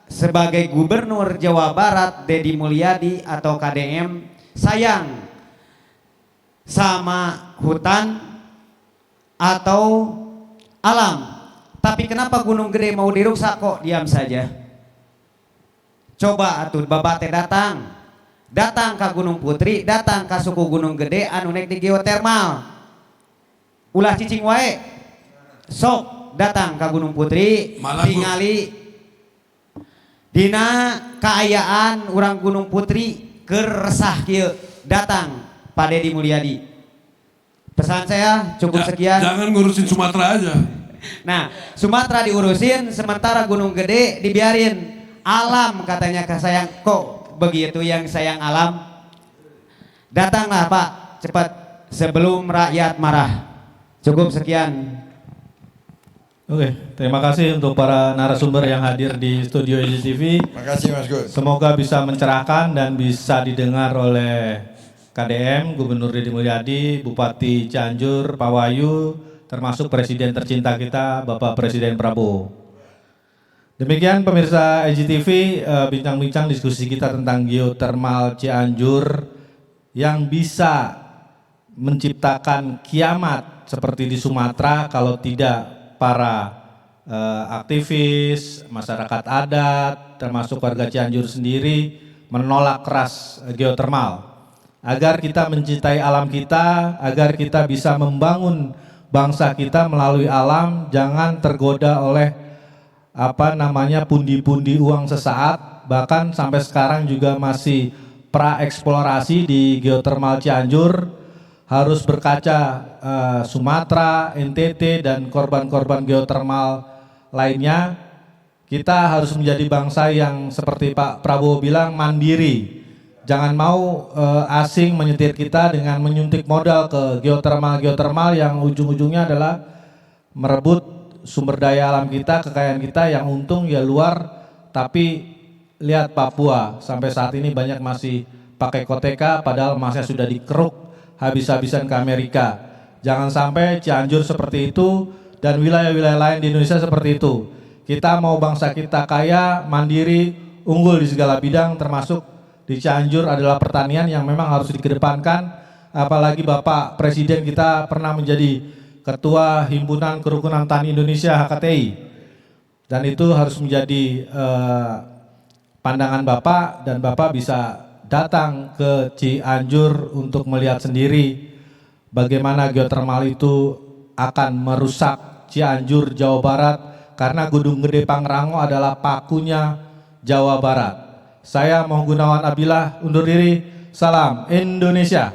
sebagai Gubernur Jawa Barat Deddy Mulyadi atau KDM sayang sama hutan atau alam. Tapi kenapa Gunung Gede mau dirusak kok diam saja? Coba atuh babate datang ke Gunung Putri, datang ke suku Gunung Gede anu nek di geotermal. Ulah cicing wae. Sok datang ke Gunung Putri, tingali dina kaayaan urang Gunung Putri keresah kieu. Datang Pak Deddy Mulyadi. Pesan saya cukup sekian. Jangan ngurusin Sumatera aja. Nah, Sumatera diurusin, sementara Gunung Gede dibiarin. Alam katanya sayang, kok begitu yang sayang alam? Datanglah Pak, cepat sebelum rakyat marah. Cukup sekian. Oke, terima kasih untuk para narasumber yang hadir di studio EZTV. Makasih Mas Gus. Semoga bisa mencerahkan dan bisa didengar oleh KDM, Gubernur Deddy Mulyadi, Bupati Cianjur, Pak Wahyu, termasuk Presiden tercinta kita, Bapak Presiden Prabowo. Demikian pemirsa EZTV, bincang-bincang diskusi kita tentang geotermal Cianjur yang bisa menciptakan kiamat seperti di Sumatera kalau tidak para aktivis, masyarakat adat, termasuk warga Cianjur sendiri menolak keras geotermal. Agar kita mencintai alam kita, agar kita bisa membangun bangsa kita melalui alam, jangan tergoda oleh pundi-pundi uang sesaat. Bahkan sampai sekarang juga masih pra-eksplorasi di geotermal Cianjur, harus berkaca Sumatera, NTT dan korban-korban geotermal lainnya. Kita harus menjadi bangsa yang seperti Pak Prabowo bilang mandiri. Jangan mau asing menyetir kita dengan menyuntik modal ke geotermal yang ujung-ujungnya adalah merebut sumber daya alam kita, kekayaan kita yang untung ya luar. Tapi lihat Papua, sampai saat ini banyak masih pakai koteka padahal emasnya sudah dikeruk habis-habisan ke Amerika. Jangan sampai Cianjur seperti itu dan wilayah-wilayah lain di Indonesia seperti itu. Kita mau bangsa kita kaya, mandiri, unggul di segala bidang, termasuk di Cianjur adalah pertanian yang memang harus dikedepankan. Apalagi Bapak Presiden kita pernah menjadi Ketua Himpunan Kerukunan Tani Indonesia HKTI. Dan itu harus menjadi pandangan Bapak, dan Bapak bisa datang ke Cianjur untuk melihat sendiri bagaimana geotermal itu akan merusak Cianjur, Jawa Barat, karena Gunung Gede Pangrango adalah pakunya Jawa Barat. Saya Moh Gunawan Abilah undur diri. Salam Indonesia.